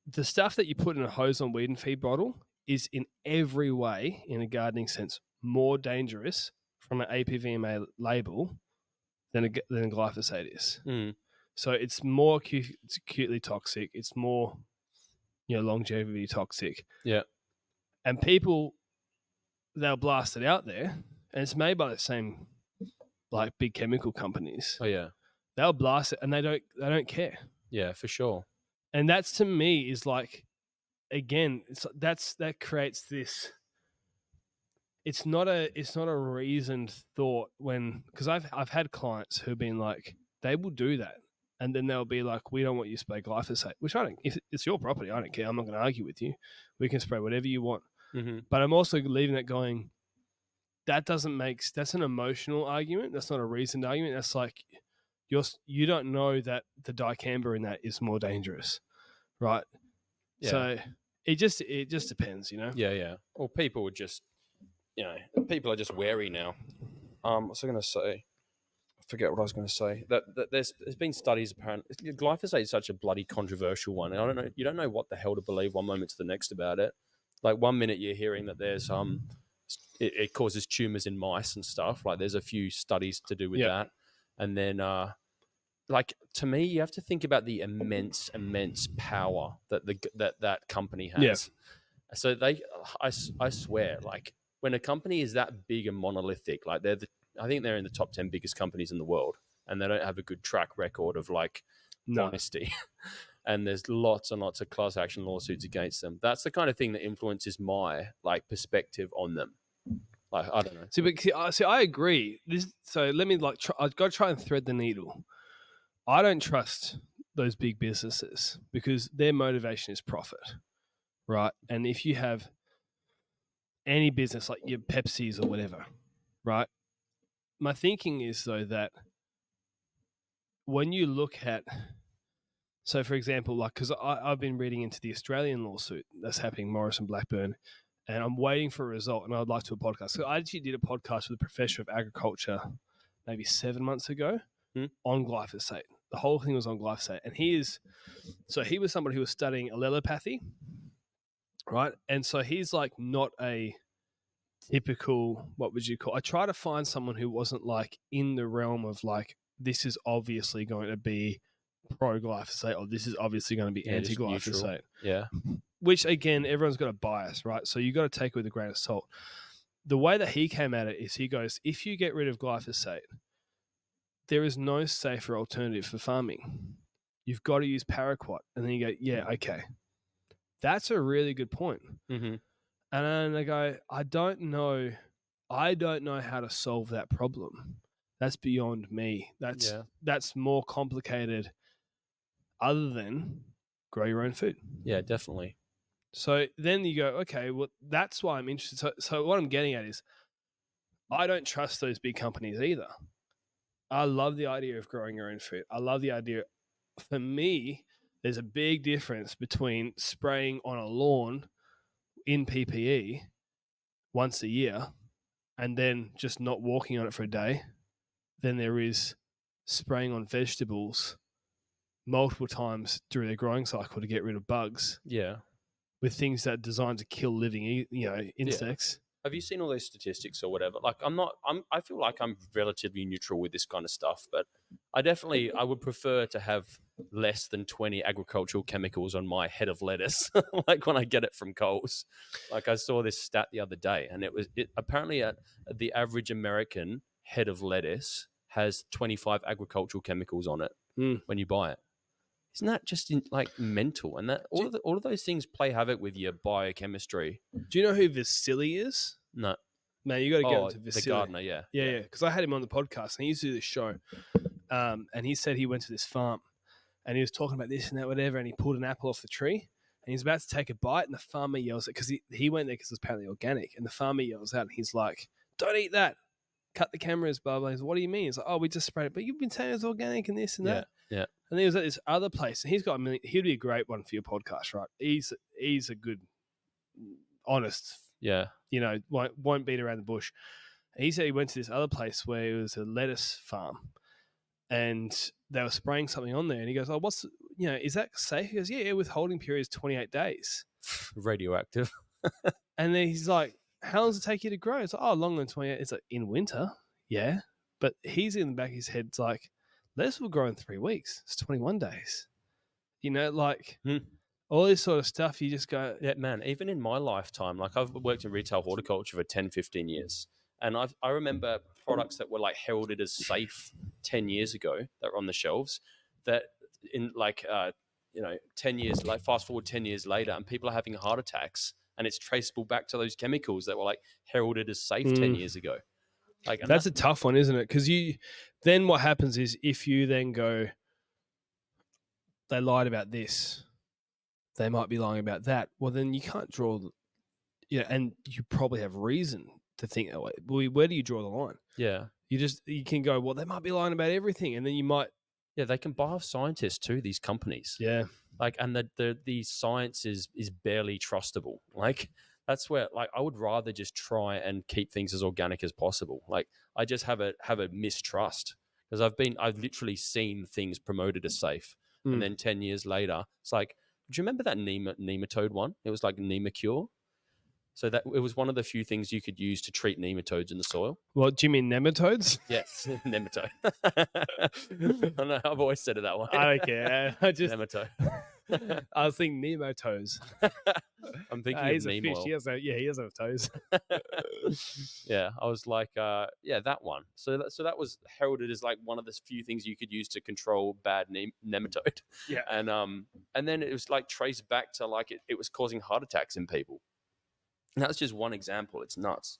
The stuff that you put in a hose on weed and feed bottle is in every way, in a gardening sense, more dangerous from an APVMA label than a glyphosate is. So it's more acutely toxic. It's more, longevity toxic. Yeah. and people, they'll blast it out there, and it's made by the same like big chemical companies. Oh yeah, They'll blast it, and they don't care. yeah, for sure. And that's, to me, is like, again, that creates this. It's not a reasoned thought, when, because I've had clients who've been like, they will do that, and then they'll be like, we don't want you to spray glyphosate, which I don't. If it's your property, I don't care. I'm not going to argue with you. We can spray whatever you want. Mm-hmm. But I'm also leaving it going, that's an emotional argument. That's not a reasoned argument. That's like, you don't know that the dicamba in that is more dangerous, right? Yeah. So it just depends, Yeah, yeah. Or people would just, people are just wary now. What was I going to say? I forget what I was going to say. That there's been studies apparently. Glyphosate is such a bloody controversial one. And I don't know. You don't know what the hell to believe one moment to the next about it. Like, one minute you're hearing that there's it causes tumors in mice and stuff. Like, there's a few studies to do with that. And then like, to me, you have to think about the immense power that that company has. Yeah. So I swear, like, when a company is that big and monolithic, like I think they're in the top 10 biggest companies in the world, and they don't have a good track record of like honesty. And there's lots and lots of class action lawsuits against them. That's the kind of thing that influences my like perspective on them. Like, I don't know. See, I agree. So let me I've got to try and thread the needle. I don't trust those big businesses because their motivation is profit, right? And if you have any business like your Pepsi's or whatever, right? My thinking is, though, that when you look at, so for example, like, because I've been reading into the Australian lawsuit that's happening, Morris and Blackburn, and I'm waiting for a result, and I'd like to do a podcast. So I actually did a podcast with a professor of agriculture maybe 7 months ago on glyphosate. The whole thing was on glyphosate. And he was somebody who was studying allelopathy, right? And so he's like not a typical, what would you call, I try to find someone who wasn't like in the realm of like, this is obviously going to be pro glyphosate, or this is obviously going to be anti glyphosate. Yeah. Which, again, everyone's got a bias, right? So you got to take it with a grain of salt. The way that he came at it is, he goes, if you get rid of glyphosate, there is no safer alternative for farming. You've got to use paraquat. And then you go, yeah, okay. That's a really good point. Mm-hmm. And then I go, I don't know how to solve that problem. That's beyond me. That's more complicated, other than grow your own food. Yeah, definitely. So then you go, okay, well, that's why I'm interested. So what I'm getting at is, I don't trust those big companies either. I love the idea of growing your own food. I love the idea. For me, there's a big difference between spraying on a lawn in PPE once a year and then just not walking on it for a day than there is spraying on vegetables multiple times through their growing cycle to get rid of bugs. Yeah. With things that are designed to kill living, insects. Have you seen all those statistics or whatever? Like, I feel like I'm relatively neutral with this kind of stuff, but I would prefer to have less than 20 agricultural chemicals on my head of lettuce, like when I get it from Coles. Like, I saw this stat the other day, and it apparently the average American head of lettuce has 25 agricultural chemicals on it when you buy it. Isn't that just mental? And that all of those things play havoc with your biochemistry. Do you know who Vasily is? No. Man, you got to go into Vasily. The gardener, yeah. Yeah. Because I had him on the podcast, and he used to do this show. And he said he went to this farm, and he was talking about this and that, whatever, and he pulled an apple off the tree, and he's about to take a bite, and the farmer yells at, because he went there because it was apparently organic, and the farmer yells out, and he's like, "Don't eat that! Cut the cameras, blah, blah." He's like, "What do you mean?" He's like, "Oh, we just sprayed it, but you've been saying it's organic and this and that." Yeah. And he was at this other place, and he's got he'd be a great one for your podcast, right? He's a good, honest, won't beat around the bush. And he said he went to this other place where it was a lettuce farm, and they were spraying something on there, and he goes, "Oh, is that safe?" He goes, "Yeah, withholding period is 28 days." Radioactive. And then he's like, "How long does it take you to grow?" It's like, "Oh, longer than 28." It's like, in winter, yeah. But he's in the back of his head, it's like, lettuce will grow in 3 weeks. It's 21 days. all this sort of stuff. You just go, Yeah, man, even in my lifetime, like I've worked in retail horticulture for 10, 15 years. And I remember products that were like heralded as safe 10 years ago that were on the shelves that in like, 10 years, like fast forward 10 years later, and people are having heart attacks and it's traceable back to those chemicals that were like heralded as safe 10 years ago. Like, and that's a tough one, isn't it? Because then what happens is if you then go, they lied about this, they might be lying about that. Well, then you can't draw, and you probably have reason to think that way. Well, where do you draw the line? yeah. You can go, well, they might be lying about everything, and then you might, Yeah, they can buy off scientists too, these companies. yeah, Like, and the science is barely trustable. Like, that's where, like, I would rather just try and keep things as organic as possible. Like, I just have a mistrust because I've literally seen things promoted as safe, and then 10 years later, it's like, do you remember that nematode one? It was like Nemacure. So that it was one of the few things you could use to treat nematodes in the soil. Well, do you mean nematodes? Yes, nematode. I know, I've always said it that way. I don't care. I just Nematode. I was thinking nemotoes. I'm thinking He's of a neem fish. oil. He doesn't have toes. Yeah, I was like, that one. So that was heralded as like one of the few things you could use to control bad nematode. Yeah. And then it was like traced back to like it was causing heart attacks in people. And that's just one example. It's nuts.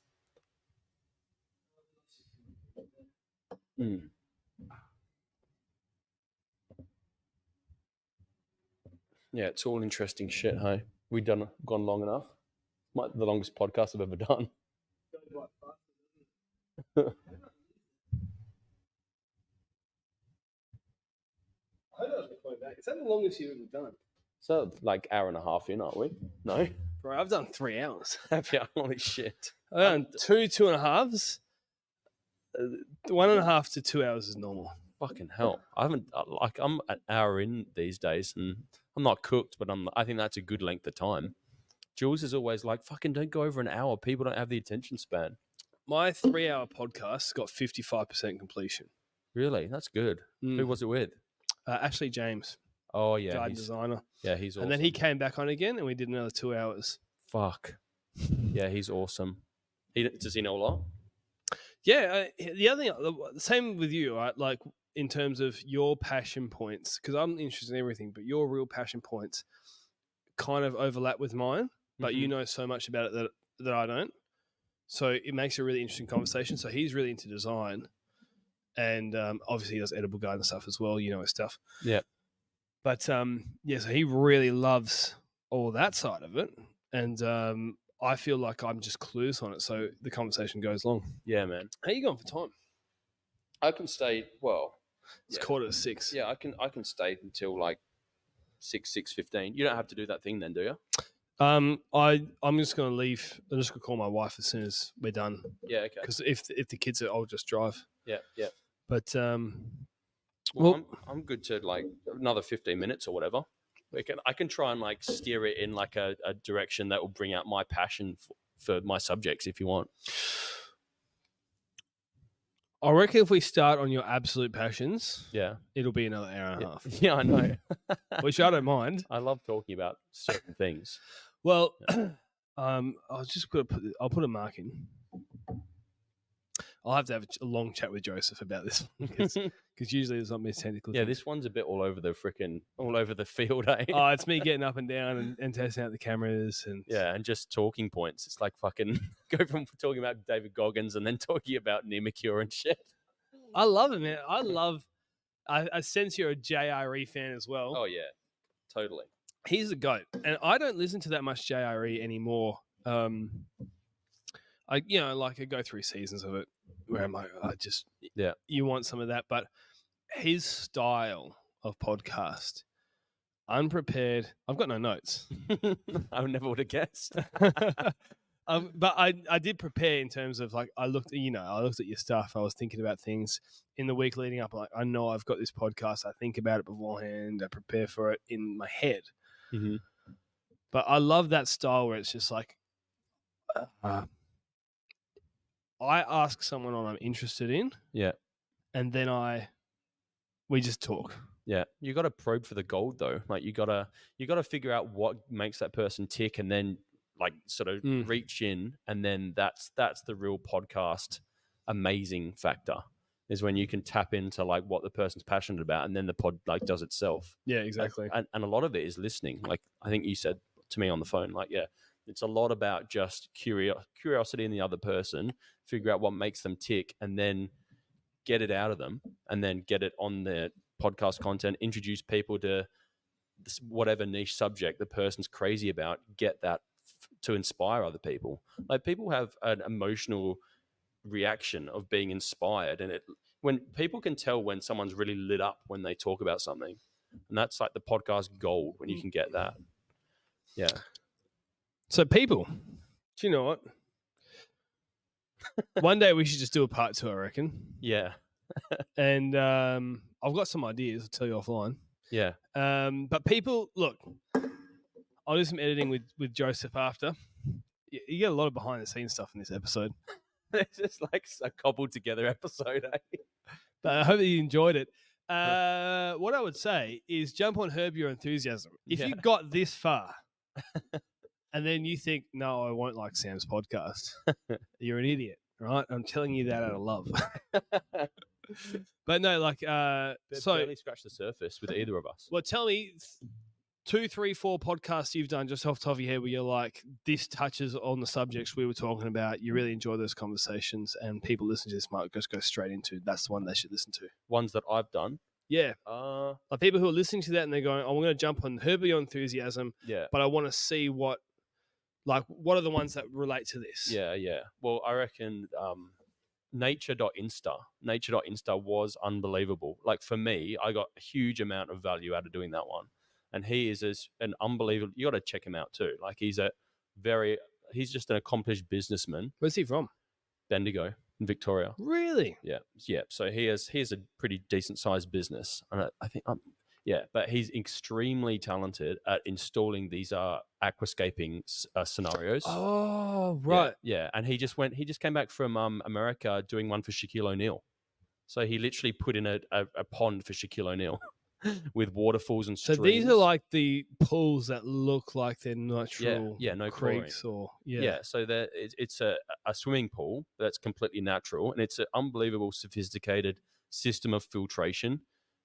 Mm. Yeah, it's all interesting shit, hey? We gone long enough? The longest podcast I've ever done. Is that the longest you've ever done? So like hour and a half in, aren't we? No? Bro, I've done 3 hours. Yeah, holy shit. I've done 2.5s. 1.5 to 2 hours is normal. Fucking hell. I haven't, I'm an hour in these days and I'm not cooked, but I think that's a good length of time. Jules is always like, fucking don't go over an hour. People don't have the attention span. My 3-hour podcast got 55% completion. Really? That's good. Who was it with? Ashley James. Oh, yeah. Garden designer. Yeah, he's awesome. And then he came back on again and we did another 2 hours. Fuck. Yeah, he's awesome. Does he know a lot? Yeah. The other thing, the same with you, right? Like in terms of your passion points, because I'm interested in everything, but your real passion points kind of overlap with mine, but you know so much about it that I don't. So it makes a really interesting conversation. So he's really into design, and obviously he does edible garden stuff as well. You know his stuff. Yeah. But so he really loves all that side of it, and I feel like I'm just clueless on it. So the conversation goes long. Yeah, man. How you going for time? I can stay. Well, it's 5:45. Yeah, I can stay until like 6:15. You don't have to do that thing then, do you? I'm just gonna leave. I'm just gonna call my wife as soon as we're done. Yeah, okay. Because if the kids are, I'll just drive. Yeah. But well, I'm good to like another 15 minutes or whatever. I can try and like steer it in like a direction that will bring out my passion for my subjects if you want. I reckon if we start on your absolute passions, yeah, it'll be another hour and a half. Yeah, I know. Which I don't mind. I love talking about certain things. Well, I'll put a mark in. I'll have to have a long chat with Joseph about this because usually there's not many technical things. This one's a bit all over the field, eh? Oh, it's me getting up and down and testing out the cameras and and just talking points. It's like fucking go from talking about David Goggins and then talking about Nemacure and shit. I love it, man. I sense you're a JRE fan as well. Oh yeah, totally. He's the GOAT, and I don't listen to that much JRE anymore. I go through seasons of it where I'm like, you want some of that, but his style of podcast, unprepared. I've got no notes. I never would have guessed. But I did prepare in terms of like I looked at your stuff. I was thinking about things in the week leading up. Like I know I've got this podcast. I think about it beforehand. I prepare for it in my head. Mm-hmm. But I love that style where it's just like I ask someone I'm interested in. Yeah. And then we just talk. Yeah, you got to probe for the gold though. Like you gotta figure out what makes that person tick, and then like sort of reach in, and then that's the real podcast amazing factor is when you can tap into like what the person's passionate about, and then the pod like does itself. Yeah, exactly. And a lot of it is listening. Like I think you said to me on the phone, like yeah, it's a lot about just curiosity in the other person, figure out what makes them tick, and then get it out of them, and then get it on their podcast content, introduce people to whatever niche subject the person's crazy about, get that to inspire other people. Like people have an emotional reaction of being inspired, and it when people can tell when someone's really lit up when they talk about something, and that's like the podcast gold when you can get that. Yeah. So people, do you know what? One day we should just do a part 2, I reckon. Yeah. And I've got some ideas. I'll tell you offline. Yeah. But people, look, I'll do some editing with Joseph after. You get a lot of behind the scenes stuff in this episode. It's just like a cobbled together episode, eh? But I hope that you enjoyed it. What I would say is jump on Herb Your Enthusiasm. If you got this far and then you think, no, I won't like Sam's podcast, you're an idiot, right? I'm telling you that out of love. But no, like, so barely scratch the surface with either of us. well, tell me 2, 3, 4 podcasts you've done just off the top of your head where you're like, this touches on the subjects we were talking about. You really enjoy those conversations, and people listen to this might just go straight into that's the one they should listen to. Ones that I've done. Yeah. Like people who are listening to that and they're going, oh, I'm going to jump on Herb Your Enthusiasm, but I want to see what are the ones that relate to this? Yeah. Well, I reckon nature.insta was unbelievable. Like for me, I got a huge amount of value out of doing that one. And he is an unbelievable, you got to check him out too. Like he's just an accomplished businessman. Where's he from? Bendigo in Victoria. Really? Yeah. So he has a pretty decent sized business. And I think, but he's extremely talented at installing these aquascaping scenarios. Oh, right. Yeah. And he just came back from America doing one for Shaquille O'Neal. So he literally put in a pond for Shaquille O'Neal with waterfalls and streams. So these are like the pools that look like they're natural no creeks chlorine. So it's a swimming pool that's completely natural, and it's an unbelievable sophisticated system of filtration.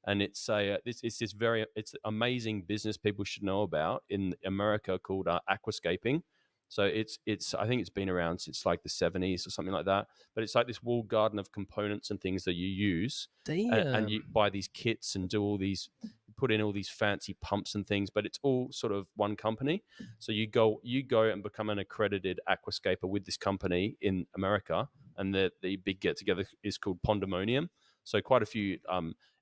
And it's it's amazing business people should know about in America called aquascaping. So it's I think it's been around since like the 70s or something like that. But it's like this walled garden of components and things that you use, and you buy these kits and do all these, put in all these fancy pumps and things. But it's all sort of one company. So you go and become an accredited aquascaper with this company in America, and the big get together is called Pondemonium. So quite a few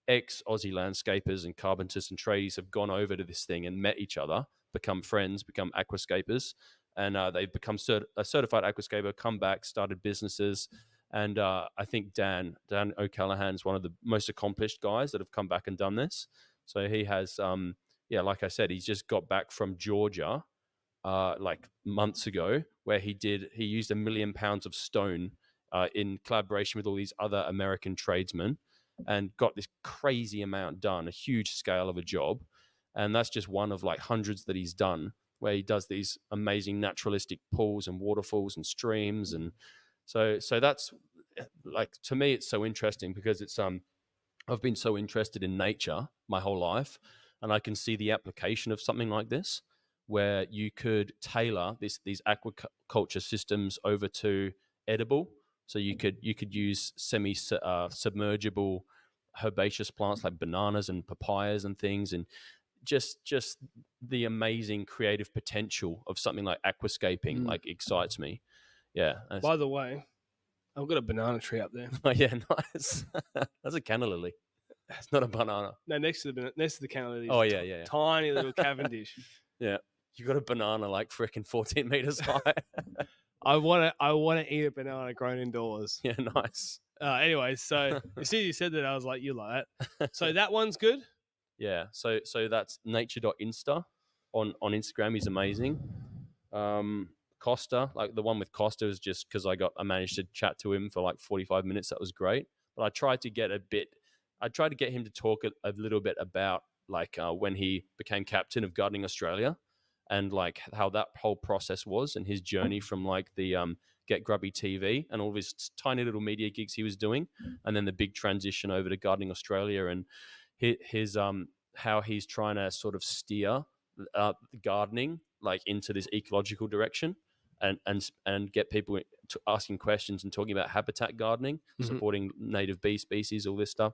ex-Aussie landscapers and carpenters and tradies have gone over to this thing and met each other, become friends, become aquascapers, and they've become a certified aquascaper, come back, started businesses. And I think Dan O'Callaghan's one of the most accomplished guys that have come back and done this. So he has, like I said, he's just got back from Georgia like months ago, where he used 1 million pounds of stone in collaboration with all these other American tradesmen, and got this crazy amount done, a huge scale of a job. And that's just one of like hundreds that he's done, where he does these amazing naturalistic pools and waterfalls and streams. And so that's like, to me, it's so interesting because it's I've been so interested in nature my whole life, and I can see the application of something like this, where you could tailor these aquaculture systems over to edible. So you could use submergible herbaceous plants like bananas and papayas and things, and just the amazing creative potential of something like aquascaping like excites me. Yeah. By the way, I've got a banana tree up there. Oh yeah, nice. That's a canna lily. It's not a banana. No, next to the canna lily. Oh yeah. Tiny little Cavendish. Yeah. You got a banana like freaking 14 meters high. I want to eat a banana grown indoors. Yeah, nice. Anyway, so as soon as you said that, I was like, you like that. So that one's good. Yeah. So that's nature.insta on Instagram. He's amazing. Costa, like the one with Costa, is just because I managed to chat to him for like 45 minutes. That was great. But I tried to get a bit I tried to get him to talk a little bit about like when he became captain of Gardening Australia, and like how that whole process was, and his journey from like the Get Grubby TV and all of his tiny little media gigs he was doing, and then the big transition over to Gardening Australia, and his how he's trying to sort of steer gardening like into this ecological direction, and get people to asking questions and talking about habitat gardening, supporting native bee species, all this stuff.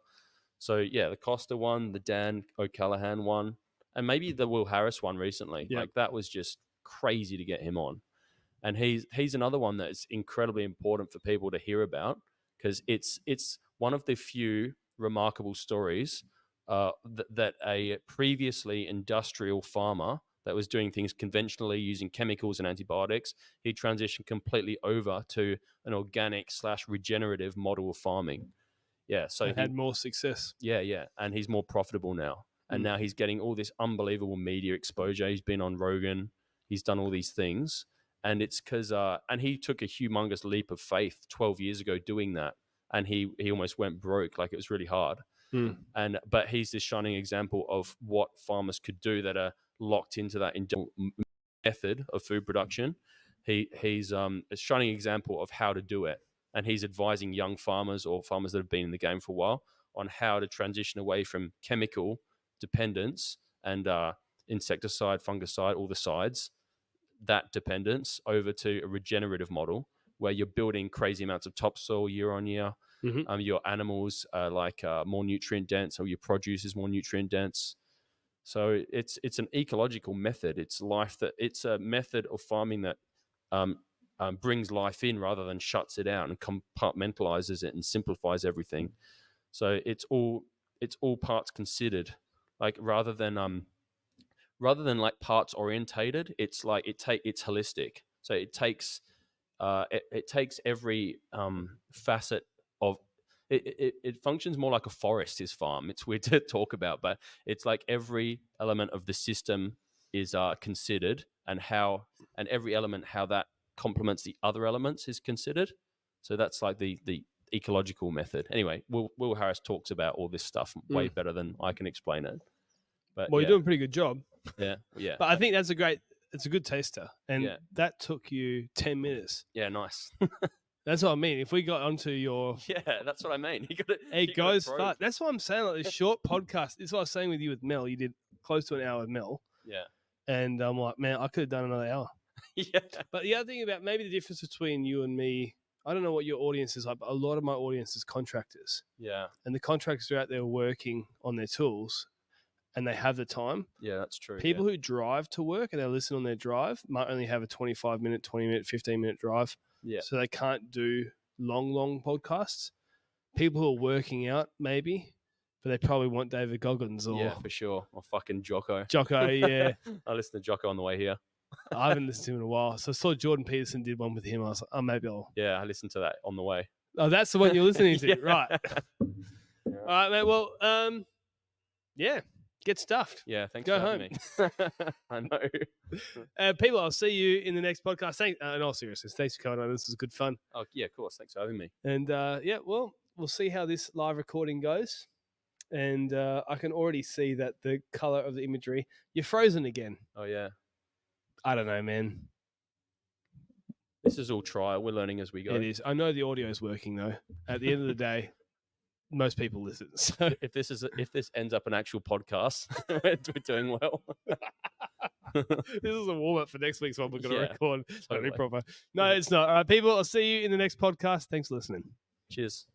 So yeah, the Costa one, the Dan O'Callaghan one, and maybe the Will Harris one recently. Yep. Like that was just crazy to get him on. And he's another one that's incredibly important for people to hear about, because it's one of the few remarkable stories that a previously industrial farmer that was doing things conventionally using chemicals and antibiotics, he transitioned completely over to an organic / regenerative model of farming. Yeah, so he had more success. Yeah, and he's more profitable now. And now he's getting all this unbelievable media exposure. He's been on Rogan. He's done all these things. And it's because, and he took a humongous leap of faith 12 years ago doing that. And he almost went broke. Like it was really hard. But he's this shining example of what farmers could do that are locked into that method of food production. He's a shining example of how to do it. And he's advising young farmers or farmers that have been in the game for a while on how to transition away from chemical dependence and insecticide, fungicide, all the sides, that dependence over to a regenerative model where you're building crazy amounts of topsoil year on year. Your animals are like more nutrient dense, or your produce is more nutrient dense. So it's an ecological method. It's a method of farming that brings life in rather than shuts it out and compartmentalizes it and simplifies everything. So it's all parts considered, like rather than like parts orientated. It's like it's holistic. So it takes every facet of it. It functions more like a forest. His farm. It's weird to talk about, but it's like every element of the system is considered, and every element how that complements the other elements is considered. So that's like the ecological method. Anyway, Will Harris talks about all this stuff way better than I can explain it. But Well, you're doing a pretty good job. Yeah. But I think it's a good taster. And that took you 10 minutes. Yeah, nice. That's what I mean. If we got onto your... Yeah, that's what I mean. It goes fast. That's what I'm saying. Like this short podcast, this is what I was saying with you with Mel. You did close to an hour with Mel. Yeah. And I'm like, man, I could have done another hour. Yeah. But the other thing about maybe the difference between you and me, I don't know what your audience is like, but a lot of my audience is contractors. Yeah. And the contractors are out there working on their tools and they have the time. Yeah, that's true. People who drive to work and they listen on their drive might only have a 25-minute, 20-minute, 15-minute drive. Yeah. So they can't do long podcasts. People who are working out, maybe, but they probably want David Goggins or... Yeah, for sure. Or fucking Jocko. Jocko, yeah. I listened to Jocko on the way here. I haven't listened to him in a while. So I saw Jordan Peterson did one with him. I was like, oh, maybe I'll... Yeah, I listened to that on the way. Oh, that's the one you're listening to. Yeah. Right. All right, mate. Well, yeah, get stuffed. Yeah, thanks Go for having me. I know. People, I'll see you in the next podcast. Thanks, in all seriousness, thanks for coming on. This was good fun. Oh, yeah, of course. Thanks for having me. And, yeah, well, we'll see how this live recording goes. And I can already see that the color of the imagery, you're frozen again. Oh, yeah. I don't know, man. This is all trial. We're learning as we go. It is. I know the audio is working, though. At the end of the day, most people listen. So if this ends up an actual podcast, we're doing well. This is a warm up for next week's one. We're going to record totally proper. No, it's not. All right, people. I'll see you in the next podcast. Thanks for listening. Cheers.